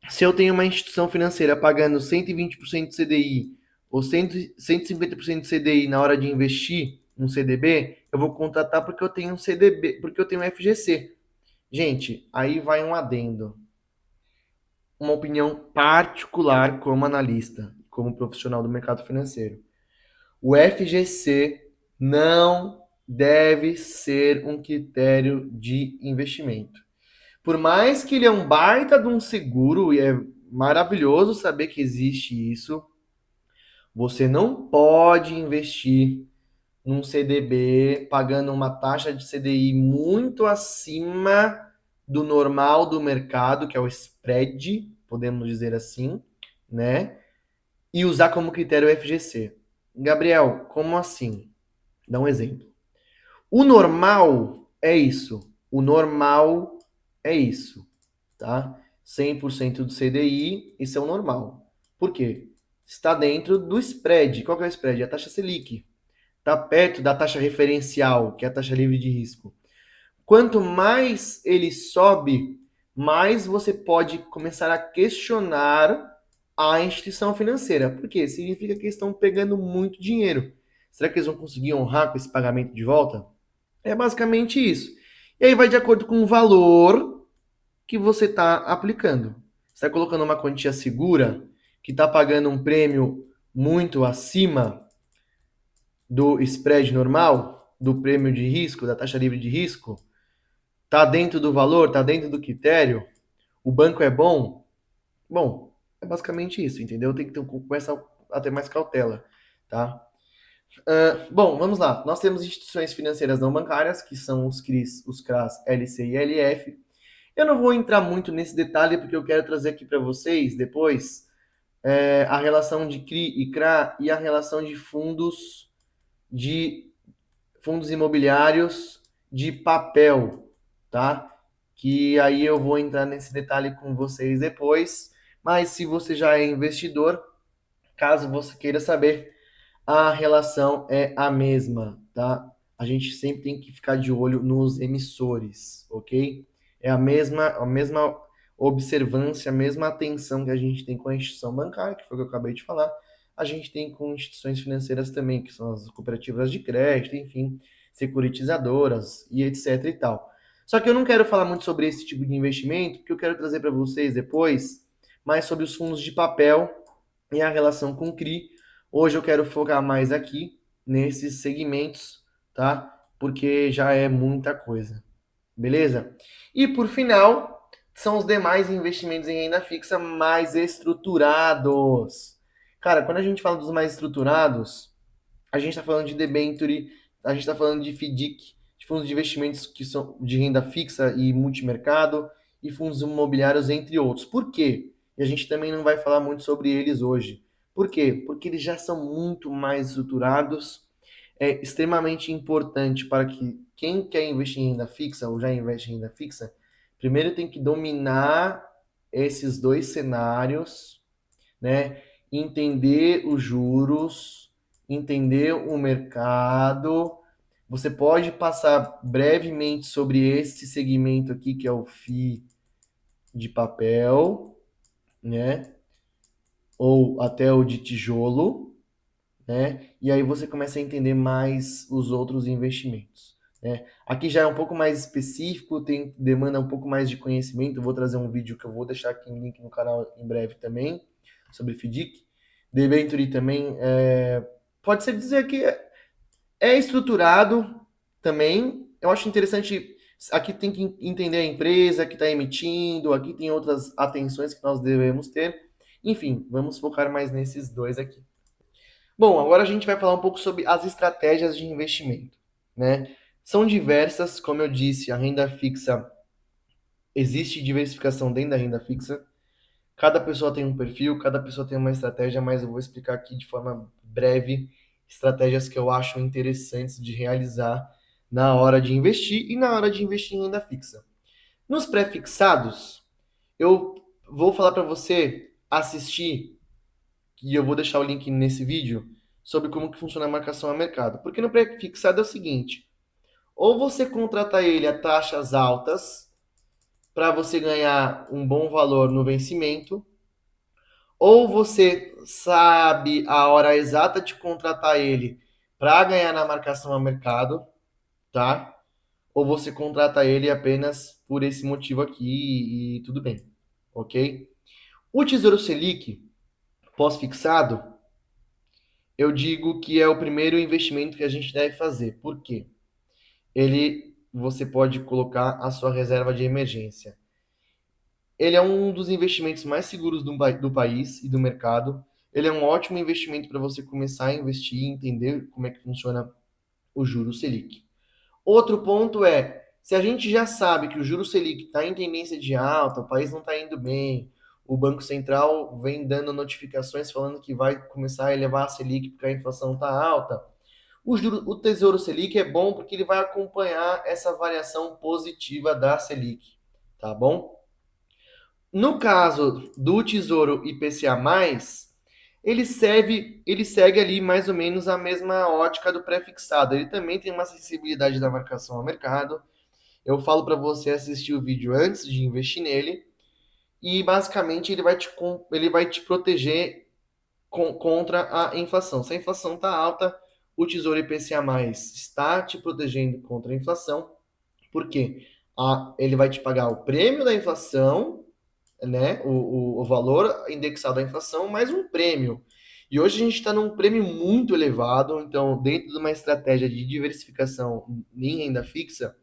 se eu tenho uma instituição financeira pagando 120% de CDI ou 150% de CDI na hora de investir um CDB, eu vou contratar porque eu tenho um CDB, porque eu tenho um FGC. Gente, aí vai um adendo. Uma opinião particular como analista, como profissional do mercado financeiro. O FGC não deve ser um critério de investimento. Por mais que ele é um baita de um seguro e é maravilhoso saber que existe isso, você não pode investir num CDB pagando uma taxa de CDI muito acima do normal do mercado, que é o spread, podemos dizer assim, né? E usar como critério o FGC. Gabriel, como assim? Dá um exemplo. O normal é isso. O normal é isso, tá? 100% do CDI, isso é o normal. Por quê? Está dentro do spread. Qual que é o spread? É a taxa Selic. Está perto da taxa referencial, que é a taxa livre de risco. Quanto mais ele sobe, mais você pode começar a questionar a instituição financeira. Por quê? Significa que eles estão pegando muito dinheiro. Será que eles vão conseguir honrar com esse pagamento de volta? É basicamente isso. E aí vai de acordo com o valor que você está aplicando. Você está colocando uma quantia segura, que está pagando um prêmio muito acima do spread normal, do prêmio de risco, da taxa livre de risco, está dentro do valor, está dentro do critério, o banco é bom? Bom, é basicamente isso, entendeu? Tem que ter, começar a ter mais cautela, tá? Bom, vamos lá. Nós temos instituições financeiras não bancárias, que são os CRIs, os CRAs, LC e LF. Eu não vou entrar muito nesse detalhe, porque eu quero trazer aqui para vocês depois a relação de CRI e CRA e a relação de fundos imobiliários de papel, tá? Que aí eu vou entrar nesse detalhe com vocês depois. Mas se você já é investidor, caso você queira saber, a relação é a mesma, tá? A gente sempre tem que ficar de olho nos emissores, ok? É a mesma observância, a mesma atenção que a gente tem com a instituição bancária, que foi o que eu acabei de falar, a gente tem com instituições financeiras também, que são as cooperativas de crédito, enfim, securitizadoras e etc e tal. Só que eu não quero falar muito sobre esse tipo de investimento, porque eu quero trazer para vocês depois mais sobre os fundos de papel e a relação com o CRI. Hoje eu quero focar mais aqui nesses segmentos, tá? Porque já é muita coisa, beleza? E por final, são os demais investimentos em renda fixa mais estruturados. Cara, quando a gente fala dos mais estruturados, a gente está falando de debenture, a gente está falando de FDIC, de fundos de investimentos que são de renda fixa e multimercado, e fundos imobiliários, entre outros. Por quê? E a gente também não vai falar muito sobre eles hoje. Por quê? Porque eles já são muito mais estruturados. É extremamente importante para que quem quer investir em renda fixa ou já investe em renda fixa, primeiro tem que dominar esses dois cenários, né? Entender os juros, entender o mercado. Você pode passar brevemente sobre esse segmento aqui, que é o FI de papel, né? Ou até o de tijolo, né? E aí você começa a entender mais os outros investimentos, né? Aqui já é um pouco mais específico, tem demanda um pouco mais de conhecimento. Eu vou trazer um vídeo que eu vou deixar aqui um link no canal em breve também sobre FDIC. Debenture também pode ser dizer que é estruturado também. Eu acho interessante. Aqui tem que entender a empresa que está emitindo, aqui tem outras atenções que nós devemos ter. Enfim, vamos focar mais nesses dois aqui. Bom, agora a gente vai falar um pouco sobre as estratégias de investimento, né? São diversas, como eu disse, a renda fixa, existe diversificação dentro da renda fixa. Cada pessoa tem um perfil, cada pessoa tem uma estratégia, mas eu vou explicar aqui de forma breve estratégias que eu acho interessantes de realizar na hora de investir e na hora de investir em renda fixa. Nos pré-fixados, eu vou falar para você assistir, e eu vou deixar o link nesse vídeo, sobre como que funciona a marcação a mercado. Porque no pré-fixado é o seguinte, ou você contrata ele a taxas altas para você ganhar um bom valor no vencimento, ou você sabe a hora exata de contratar ele para ganhar na marcação a mercado, tá? Ou você contrata ele apenas por esse motivo aqui e tudo bem, ok? O Tesouro Selic pós-fixado, eu digo que é o primeiro investimento que a gente deve fazer. Por quê? Você pode colocar a sua reserva de emergência. Ele é um dos investimentos mais seguros do país e do mercado. Ele é um ótimo investimento para você começar a investir e entender como é que funciona o juro Selic. Outro ponto é, se a gente já sabe que o juro Selic está em tendência de alta, o país não está indo bem, o Banco Central vem dando notificações falando que vai começar a elevar a Selic porque a inflação está alta, o Tesouro Selic é bom porque ele vai acompanhar essa variação positiva da Selic, tá bom? No caso do Tesouro IPCA+, ele segue ali mais ou menos a mesma ótica do pré-fixado. Ele também tem uma sensibilidade da marcação ao mercado. Eu falo para você assistir o vídeo antes de investir nele e basicamente ele vai te proteger contra a inflação. Se a inflação está alta, o Tesouro IPCA+ está te protegendo contra a inflação. Por quê? Ele vai te pagar o prêmio da inflação, né? O valor indexado à inflação mais um prêmio. E hoje a gente está num prêmio muito elevado, então, dentro de uma estratégia de diversificação em renda fixa,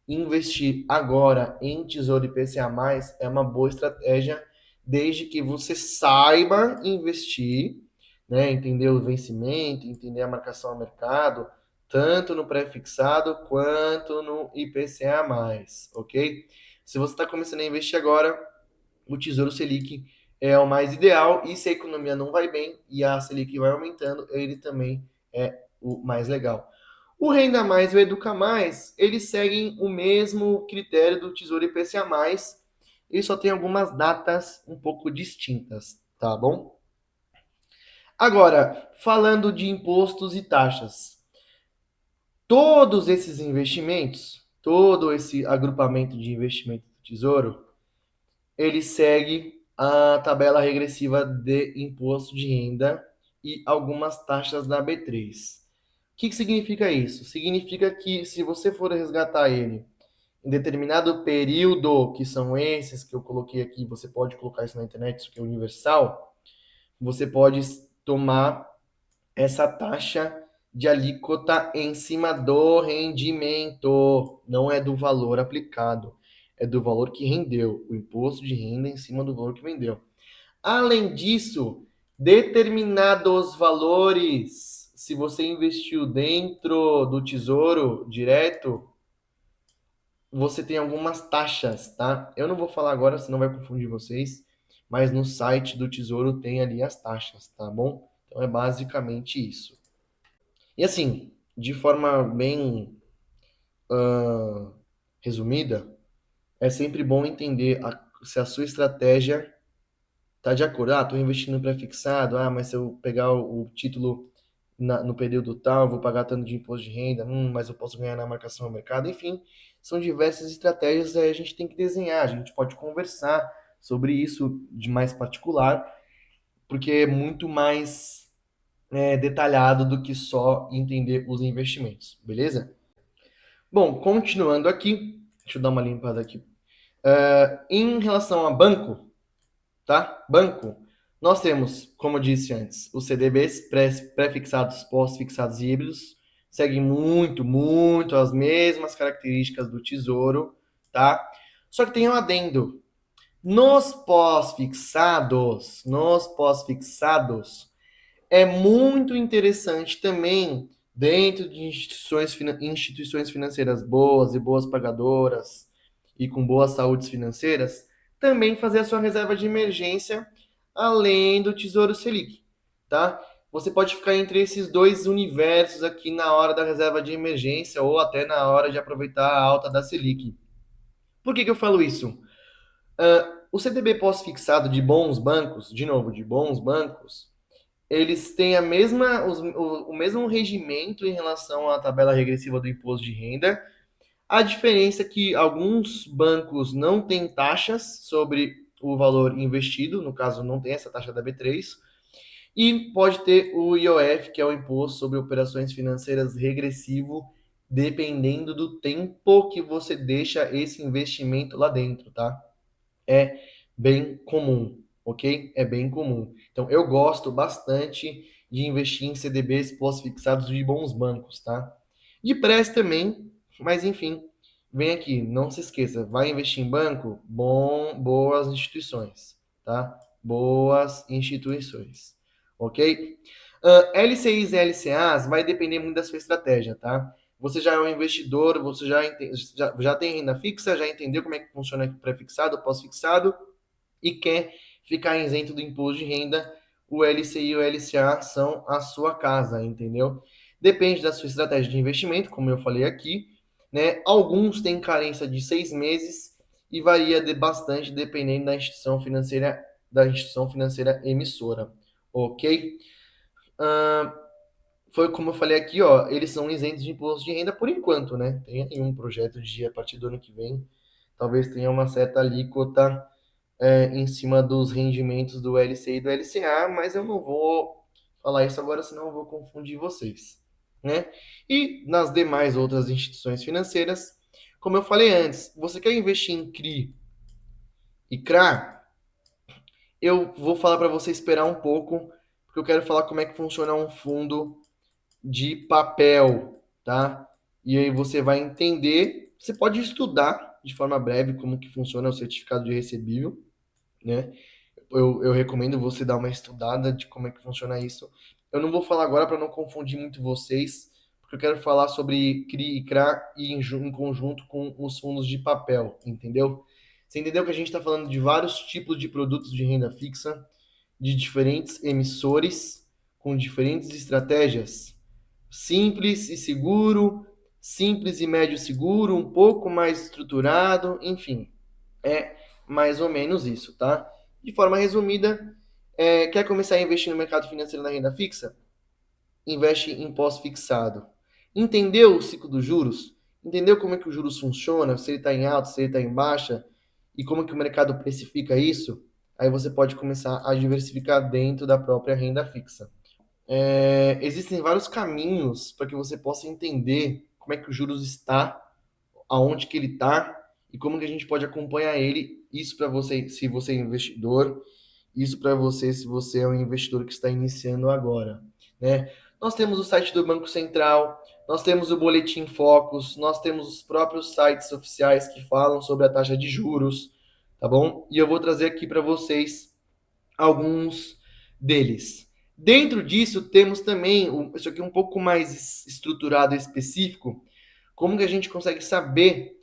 investir agora em Tesouro IPCA+ é uma boa estratégia, desde que você saiba investir, né? Entender o vencimento, entender a marcação ao mercado, tanto no pré-fixado quanto no IPCA+, ok? Se você está começando a investir agora, o Tesouro Selic é o mais ideal, e se a economia não vai bem e a Selic vai aumentando, ele também é o mais legal. O Renda Mais e o Educa Mais, eles seguem o mesmo critério do Tesouro IPCA+, ele só tem algumas datas um pouco distintas, tá bom? Agora, falando de impostos e taxas, todos esses investimentos, todo esse agrupamento de investimento do Tesouro, ele segue a tabela regressiva de imposto de renda e algumas taxas da B3. O que significa isso? Significa que se você for resgatar ele em determinado período, que são esses que eu coloquei aqui, você pode colocar isso na internet, isso que é universal, você pode tomar essa taxa de alíquota em cima do rendimento, não é do valor aplicado, é do valor que rendeu, o imposto de renda em cima do valor que vendeu. Além disso, determinados valores, se você investiu dentro do Tesouro direto, você tem algumas taxas, tá? Eu não vou falar agora, senão vai confundir vocês, mas no site do Tesouro tem ali as taxas, tá bom? Então é basicamente isso. E assim, de forma bem resumida, é sempre bom entender se a sua estratégia está de acordo. Ah, estou investindo em pré-fixado, mas se eu pegar o título no período tal, vou pagar tanto de imposto de renda, mas eu posso ganhar na marcação ao mercado. Enfim, são diversas estratégias, aí a gente tem que desenhar, a gente pode conversar sobre isso de mais particular, porque é muito mais detalhado do que só entender os investimentos, beleza? Bom, continuando aqui, deixa eu dar uma limpada aqui. Em relação a banco, tá? Banco, nós temos, como eu disse antes, os CDBs pré-fixados, pós-fixados e híbridos, seguem muito as mesmas características do Tesouro, tá? Só que tem um adendo. Nos pós-fixados, é muito interessante também, dentro de instituições financeiras boas e boas pagadoras e com boas saúdes financeiras, também fazer a sua reserva de emergência além do Tesouro Selic, tá? Você pode ficar entre esses dois universos aqui na hora da reserva de emergência ou até na hora de aproveitar a alta da Selic. Por que eu falo isso? O CDB pós-fixado de bons bancos, de novo, de bons bancos, eles têm o mesmo regimento em relação à tabela regressiva do imposto de renda. A diferença é que alguns bancos não têm taxas sobre o valor investido, no caso, não tem essa taxa da B3, E pode ter o IOF, que é o Imposto sobre Operações Financeiras Regressivo, dependendo do tempo que você deixa esse investimento lá dentro, tá? É bem comum, ok? É bem comum. Então, eu gosto bastante de investir em CDBs pós-fixados de bons bancos, tá? De pré também, mas enfim, vem aqui, não se esqueça, vai investir em banco? Bom, boas instituições, tá? Boas instituições, ok? LCIs e LCAs vai depender muito da sua estratégia, tá? Você já é um investidor, você já tem renda fixa, já entendeu como é que funciona pré-fixado, pós-fixado e quer ficar isento do imposto de renda, o LCI e o LCA são a sua casa, entendeu? Depende da sua estratégia de investimento, como eu falei aqui, né? Alguns têm carência de 6 meses e varia bastante dependendo da instituição financeira emissora, ok? Foi como eu falei aqui, ó, eles são isentos de imposto de renda por enquanto, né? Tem aí um projeto de a partir do ano que vem, talvez tenha uma certa alíquota em cima dos rendimentos do LC e do LCA, mas eu não vou falar isso agora, senão eu vou confundir vocês, né? E nas demais outras instituições financeiras, como eu falei antes, você quer investir em CRI e CRA? Eu vou falar para você esperar um pouco, porque eu quero falar como é que funciona um fundo de papel, tá? E aí você vai entender, você pode estudar de forma breve como que funciona o certificado de recebível, né? Eu recomendo você dar uma estudada de como é que funciona isso. Eu não vou falar agora para não confundir muito vocês, porque eu quero falar sobre CRI e CRA em conjunto com os fundos de papel, entendeu? Você entendeu que a gente está falando de vários tipos de produtos de renda fixa, de diferentes emissores, com diferentes estratégias? Simples e seguro, simples e médio seguro, um pouco mais estruturado, enfim, é mais ou menos isso, tá? De forma resumida, quer começar a investir no mercado financeiro na renda fixa? Investe em pós-fixado. Entendeu o ciclo dos juros? Entendeu como é que os juros funciona? Se ele está em alta, se ele está em baixa? E como que o mercado precifica isso? Aí você pode começar a diversificar dentro da própria renda fixa. Existem vários caminhos para que você possa entender como é que os juros está, aonde que ele está e como que a gente pode acompanhar ele. Isso para você, se você é investidor, isso para você, se você é um investidor que está iniciando agora, né? Nós temos o site do Banco Central, nós temos o Boletim Focus, nós temos os próprios sites oficiais que falam sobre a taxa de juros, tá bom? E eu vou trazer aqui para vocês alguns deles. Dentro disso, temos também, isso aqui um pouco mais estruturado e específico, como que a gente consegue saber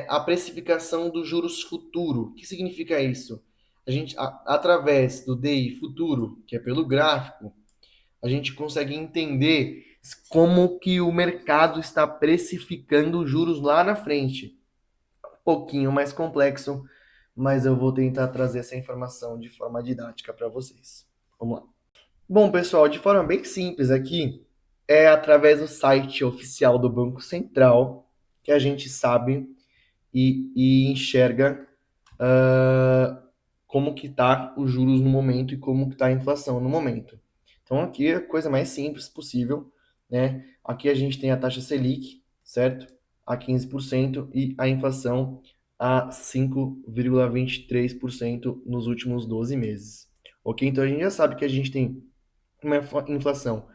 a precificação dos juros futuro. O que significa isso? A gente, através do DI futuro, que é pelo gráfico, a gente consegue entender como que o mercado está precificando os juros lá na frente. Um pouquinho mais complexo, mas eu vou tentar trazer essa informação de forma didática para vocês. Vamos lá. Bom, pessoal, de forma bem simples aqui, é através do site oficial do Banco Central que a gente sabe e enxerga como que está os juros no momento e como que está a inflação no momento. Então aqui é a coisa mais simples possível, né? Aqui a gente tem a taxa Selic, certo? A 15% e a inflação a 5,23% nos últimos 12 meses. Ok? Então a gente já sabe que a gente tem uma inflação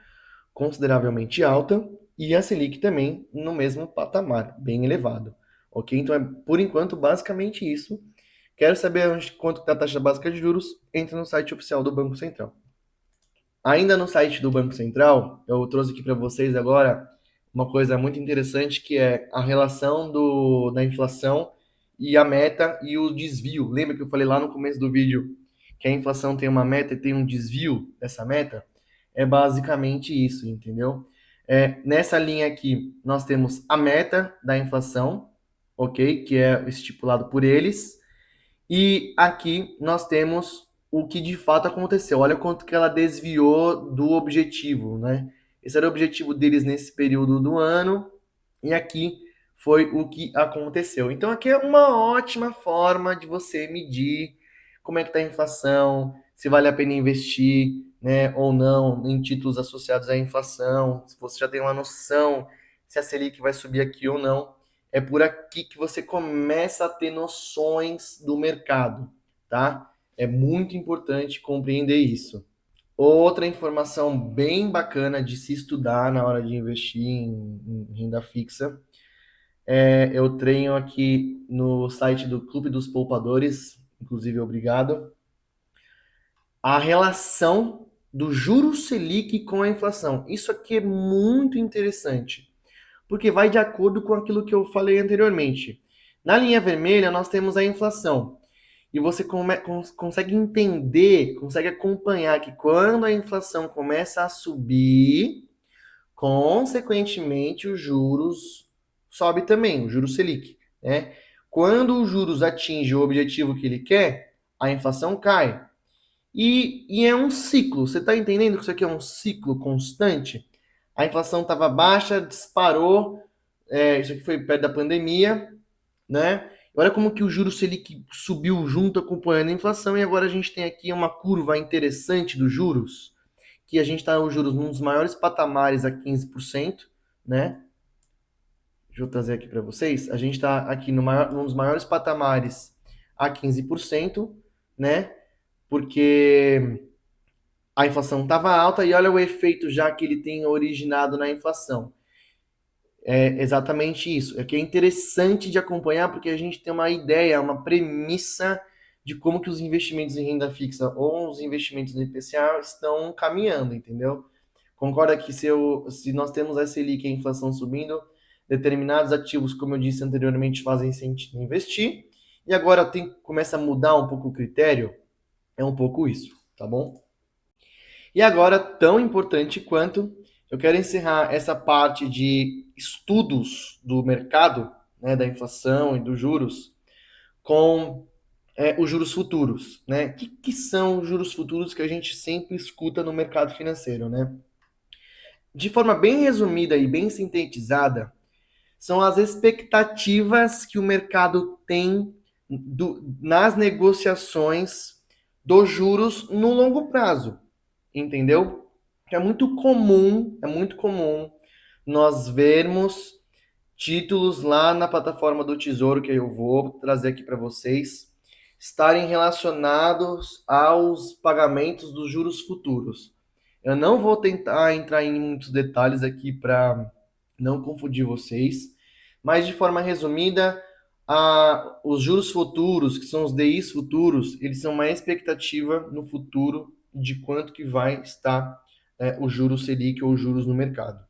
consideravelmente alta e a Selic também no mesmo patamar, bem elevado. Ok? Então é por enquanto basicamente isso. Quero saber quanto está a taxa básica de juros? Entra no site oficial do Banco Central. Ainda no site do Banco Central, eu trouxe aqui para vocês agora uma coisa muito interessante que é a relação da inflação e a meta e o desvio. Lembra que eu falei lá no começo do vídeo que a inflação tem uma meta e tem um desvio dessa meta? É basicamente isso, entendeu? Nessa linha aqui, nós temos a meta da inflação, ok? Que é estipulado por eles. E aqui nós temos o que de fato aconteceu. Olha quanto que ela desviou do objetivo, né? Esse era o objetivo deles nesse período do ano, e aqui foi o que aconteceu. Então aqui é uma ótima forma de você medir como é que está a inflação, se vale a pena investir, né, ou não em títulos associados à inflação, se você já tem uma noção se a Selic vai subir aqui ou não, é por aqui que você começa a ter noções do mercado, tá? É muito importante compreender isso. Outra informação bem bacana de se estudar na hora de investir em renda fixa, eu treino aqui no site do Clube dos Poupadores, inclusive obrigado, a relação do juro Selic com a inflação. Isso aqui é muito interessante, porque vai de acordo com aquilo que eu falei anteriormente. Na linha vermelha, nós temos a inflação. E você consegue entender, consegue acompanhar que quando a inflação começa a subir, consequentemente os juros sobe também, o juros Selic, né? Quando os juros atinge o objetivo que ele quer, a inflação cai. E é um ciclo. Você está entendendo que isso aqui é um ciclo constante? A inflação estava baixa, disparou. Isso aqui foi perto da pandemia, né? Olha como que o juros Selic subiu junto, acompanhando a inflação, e agora a gente tem aqui uma curva interessante dos juros, que a gente está os juros num dos maiores patamares a 15%, né? Deixa eu trazer aqui para vocês. A gente está aqui num dos maiores patamares a 15%, né? Porque a inflação estava alta e olha o efeito já que ele tem originado na inflação. É exatamente isso. É que é interessante de acompanhar porque a gente tem uma ideia, uma premissa de como que os investimentos em renda fixa ou os investimentos no IPCA estão caminhando, entendeu? Concorda que se nós temos a Selic e a inflação subindo, determinados ativos, como eu disse anteriormente, fazem sentido investir, e agora começa a mudar um pouco o critério? É um pouco isso, tá bom? E agora, tão importante quanto, eu quero encerrar essa parte de estudos do mercado, né, da inflação e dos juros, com os juros futuros, né? O que são os juros futuros que a gente sempre escuta no mercado financeiro, né? De forma bem resumida e bem sintetizada, são as expectativas que o mercado tem nas negociações dos juros no longo prazo, entendeu? É muito comum nós vermos títulos lá na plataforma do Tesouro, que eu vou trazer aqui para vocês, estarem relacionados aos pagamentos dos juros futuros. Eu não vou tentar entrar em muitos detalhes aqui para não confundir vocês, mas de forma resumida, os juros futuros, que são os DIs futuros, eles são uma expectativa no futuro de quanto que vai estar o juros Selic ou os juros no mercado.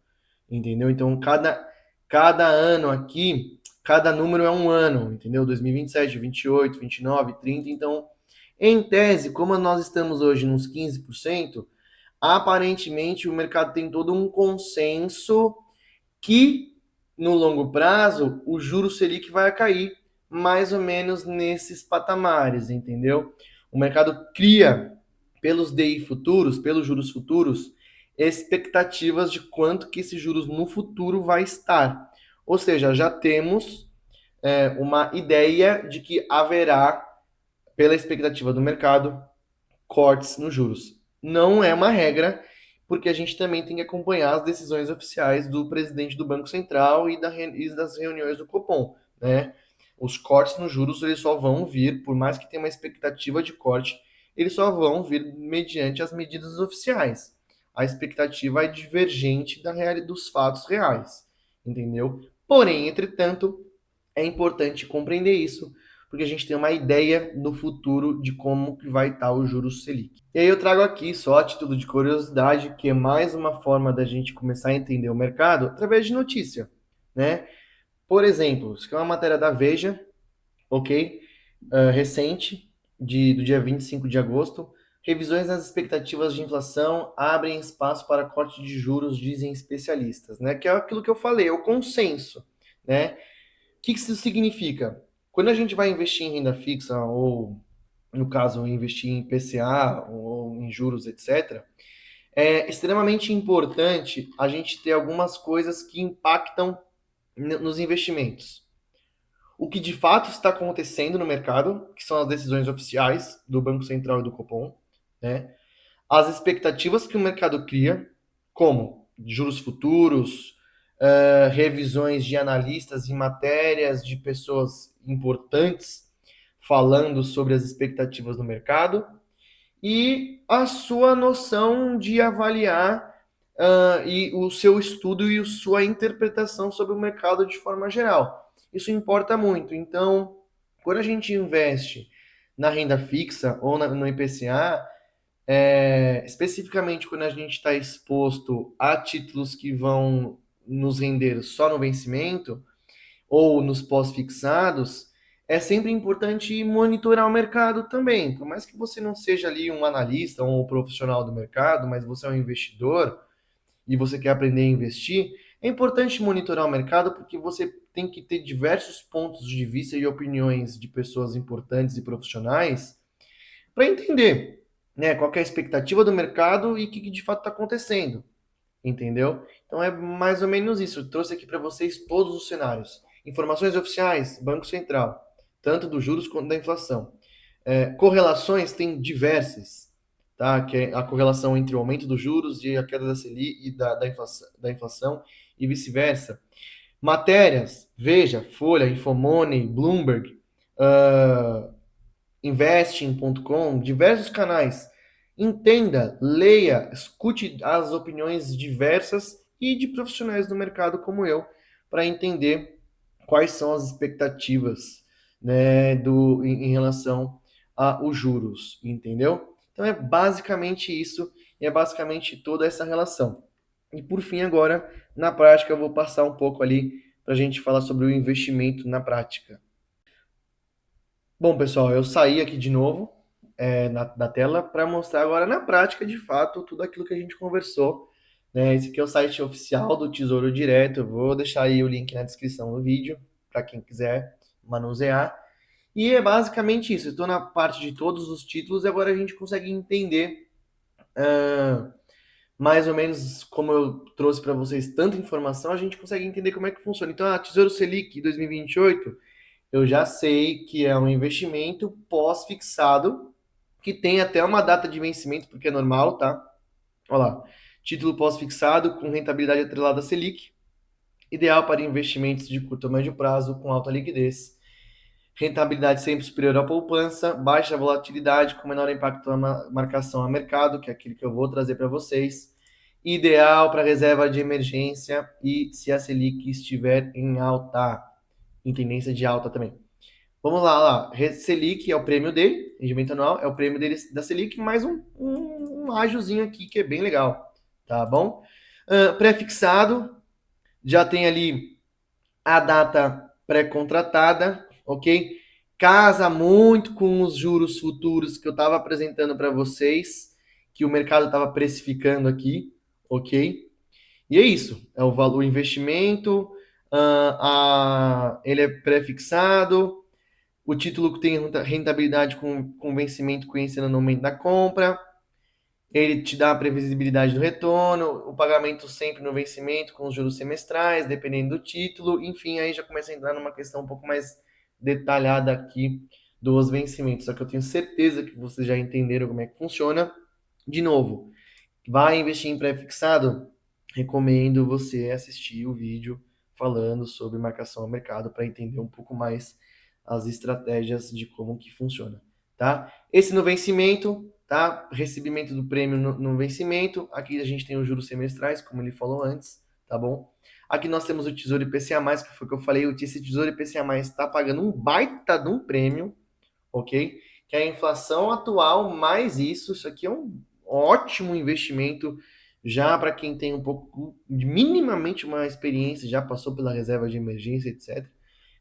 Entendeu? Então, cada ano aqui, cada número é um ano, entendeu? 2027, 28, 29, 30. Então, em tese, como nós estamos hoje nos 15%, aparentemente o mercado tem todo um consenso que no longo prazo o juro Selic vai cair mais ou menos nesses patamares, entendeu? O mercado cria pelos DI futuros, pelos juros futuros, expectativas de quanto que esses juros no futuro vai estar. Ou seja, já temos uma ideia de que haverá, pela expectativa do mercado, cortes nos juros. Não é uma regra, porque a gente também tem que acompanhar as decisões oficiais do presidente do Banco Central e das reuniões do Copom, né? Os cortes nos juros eles só vão vir, por mais que tenha uma expectativa de corte, eles só vão vir mediante as medidas oficiais. A expectativa é divergente dos fatos reais, entendeu? Porém, entretanto, é importante compreender isso, porque a gente tem uma ideia no futuro de como que vai estar o juros Selic. E aí eu trago aqui, só a título de curiosidade, que é mais uma forma da gente começar a entender o mercado através de notícia, né? Por exemplo, isso aqui é uma matéria da Veja, ok? Recente, do dia 25 de agosto. Revisões nas expectativas de inflação abrem espaço para corte de juros, dizem especialistas, né? Que é aquilo que eu falei, é o consenso, né? O que isso significa? Quando a gente vai investir em renda fixa, ou no caso, investir em PCA ou em juros, etc., é extremamente importante a gente ter algumas coisas que impactam nos investimentos. O que de fato está acontecendo no mercado, que são as decisões oficiais do Banco Central e do Copom, né? as expectativas que o mercado cria, como juros futuros, revisões de analistas em matérias de pessoas importantes falando sobre as expectativas do mercado, e a sua noção de avaliar e o seu estudo e a sua interpretação sobre o mercado de forma geral. Isso importa muito. Então, quando a gente investe na renda fixa ou no IPCA, especificamente quando a gente está exposto a títulos que vão nos render só no vencimento ou nos pós-fixados, é sempre importante monitorar o mercado também. Por mais que você não seja ali um analista ou um profissional do mercado, mas você é um investidor e você quer aprender a investir, é importante monitorar o mercado porque você tem que ter diversos pontos de vista e opiniões de pessoas importantes e profissionais para entender, né, qual é a expectativa do mercado e o que de fato está acontecendo, entendeu? Então é mais ou menos isso. Eu trouxe aqui para vocês todos os cenários. Informações oficiais, Banco Central, tanto dos juros quanto da inflação. Correlações tem diversas, tá? Que é a correlação entre o aumento dos juros e a queda da Selic e da inflação e vice-versa. Matérias, Veja, Folha, Infomoney, Bloomberg, uh, investing.com, diversos canais. Entenda, leia, escute as opiniões diversas e de profissionais do mercado como eu, para entender quais são as expectativas, né, em relação aos juros, entendeu? Então é basicamente isso, e é basicamente toda essa relação. E por fim, agora, na prática, eu vou passar um pouco ali para a gente falar sobre o investimento na prática. Bom, pessoal, eu saí aqui de novo da tela para mostrar agora na prática, de fato, tudo aquilo que a gente conversou. Né? Esse aqui é o site oficial do Tesouro Direto. Eu vou deixar aí o link na descrição do vídeo para quem quiser manusear. E é basicamente isso. Estou na parte de todos os títulos e agora a gente consegue entender mais ou menos como eu trouxe para vocês tanta informação, a gente consegue entender como é que funciona. Então, a Tesouro Selic 2028 eu já sei que é um investimento pós-fixado, que tem até uma data de vencimento, porque é normal, tá? Olha lá. Título pós-fixado com rentabilidade atrelada à Selic, ideal para investimentos de curto a médio prazo com alta liquidez. Rentabilidade sempre superior à poupança, baixa volatilidade com menor impacto na marcação a mercado, que é aquilo que eu vou trazer para vocês. Ideal para reserva de emergência e se a Selic estiver em alta, em tendência de alta também. Vamos lá. Selic é o prêmio dele, rendimento anual, é o prêmio dele da Selic, mais um ágiozinho aqui que é bem legal, tá bom? Pré-fixado, já tem ali a data pré-contratada, ok? Casa muito com os juros futuros que eu estava apresentando para vocês, que o mercado estava precificando aqui, ok? E é isso, é o valor, o investimento, ele é pré-fixado, o título que tem rentabilidade com vencimento conhecendo no momento da compra, ele te dá a previsibilidade do retorno, o pagamento sempre no vencimento com os juros semestrais, dependendo do título, enfim, aí já começa a entrar numa questão um pouco mais detalhada aqui dos vencimentos. Só que eu tenho certeza que vocês já entenderam como é que funciona. De novo, vai investir em pré-fixado? Recomendo você assistir o vídeo falando sobre marcação ao mercado para entender um pouco mais as estratégias de como que funciona, tá? Esse no vencimento, tá? Recebimento do prêmio no vencimento. Aqui a gente tem os juros semestrais, como ele falou antes, tá bom? Aqui nós temos o Tesouro IPCA+, que foi o que eu falei, esse Tesouro IPCA+, está pagando um baita de um prêmio, ok? Que é a inflação atual mais isso aqui é um ótimo investimento já para quem tem um pouco, minimamente uma experiência, já passou pela reserva de emergência, etc.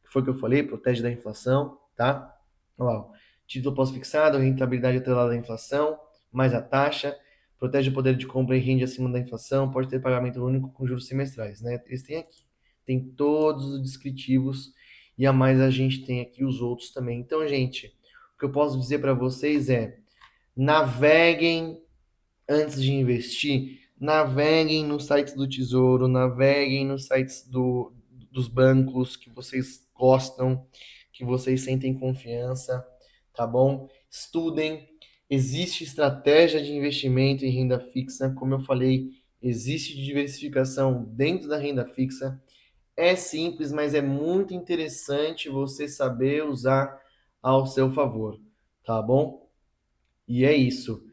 Que foi o que eu falei, protege da inflação, tá? Olha lá, ó. Título pós-fixado, rentabilidade atrelada à inflação, mais a taxa, protege o poder de compra e rende acima da inflação, pode ter pagamento único com juros semestrais, né? Eles têm aqui. Tem todos os descritivos e a mais a gente tem aqui os outros também. Então, gente, o que eu posso dizer para vocês é: naveguem antes de investir, naveguem nos sites do Tesouro, naveguem nos sites dos bancos que vocês gostam, que vocês sentem confiança, tá bom? Estudem. Existe estratégia de investimento em renda fixa, como eu falei, existe diversificação dentro da renda fixa. É simples, mas é muito interessante você saber usar ao seu favor, tá bom? E é isso.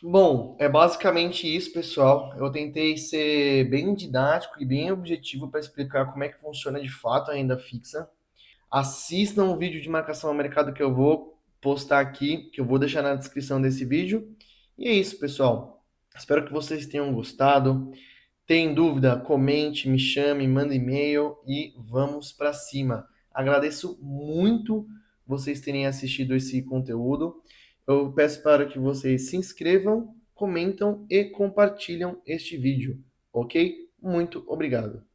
Bom, é basicamente isso, pessoal. Eu tentei ser bem didático e bem objetivo para explicar como é que funciona de fato a renda fixa. Assistam o vídeo de marcação ao mercado que eu vou postar aqui, que eu vou deixar na descrição desse vídeo. E é isso, pessoal. Espero que vocês tenham gostado. Tem dúvida? Comente, me chame, manda e-mail e vamos para cima. Agradeço muito vocês terem assistido esse conteúdo. Eu peço para que vocês se inscrevam, comentam e compartilham este vídeo, ok? Muito obrigado.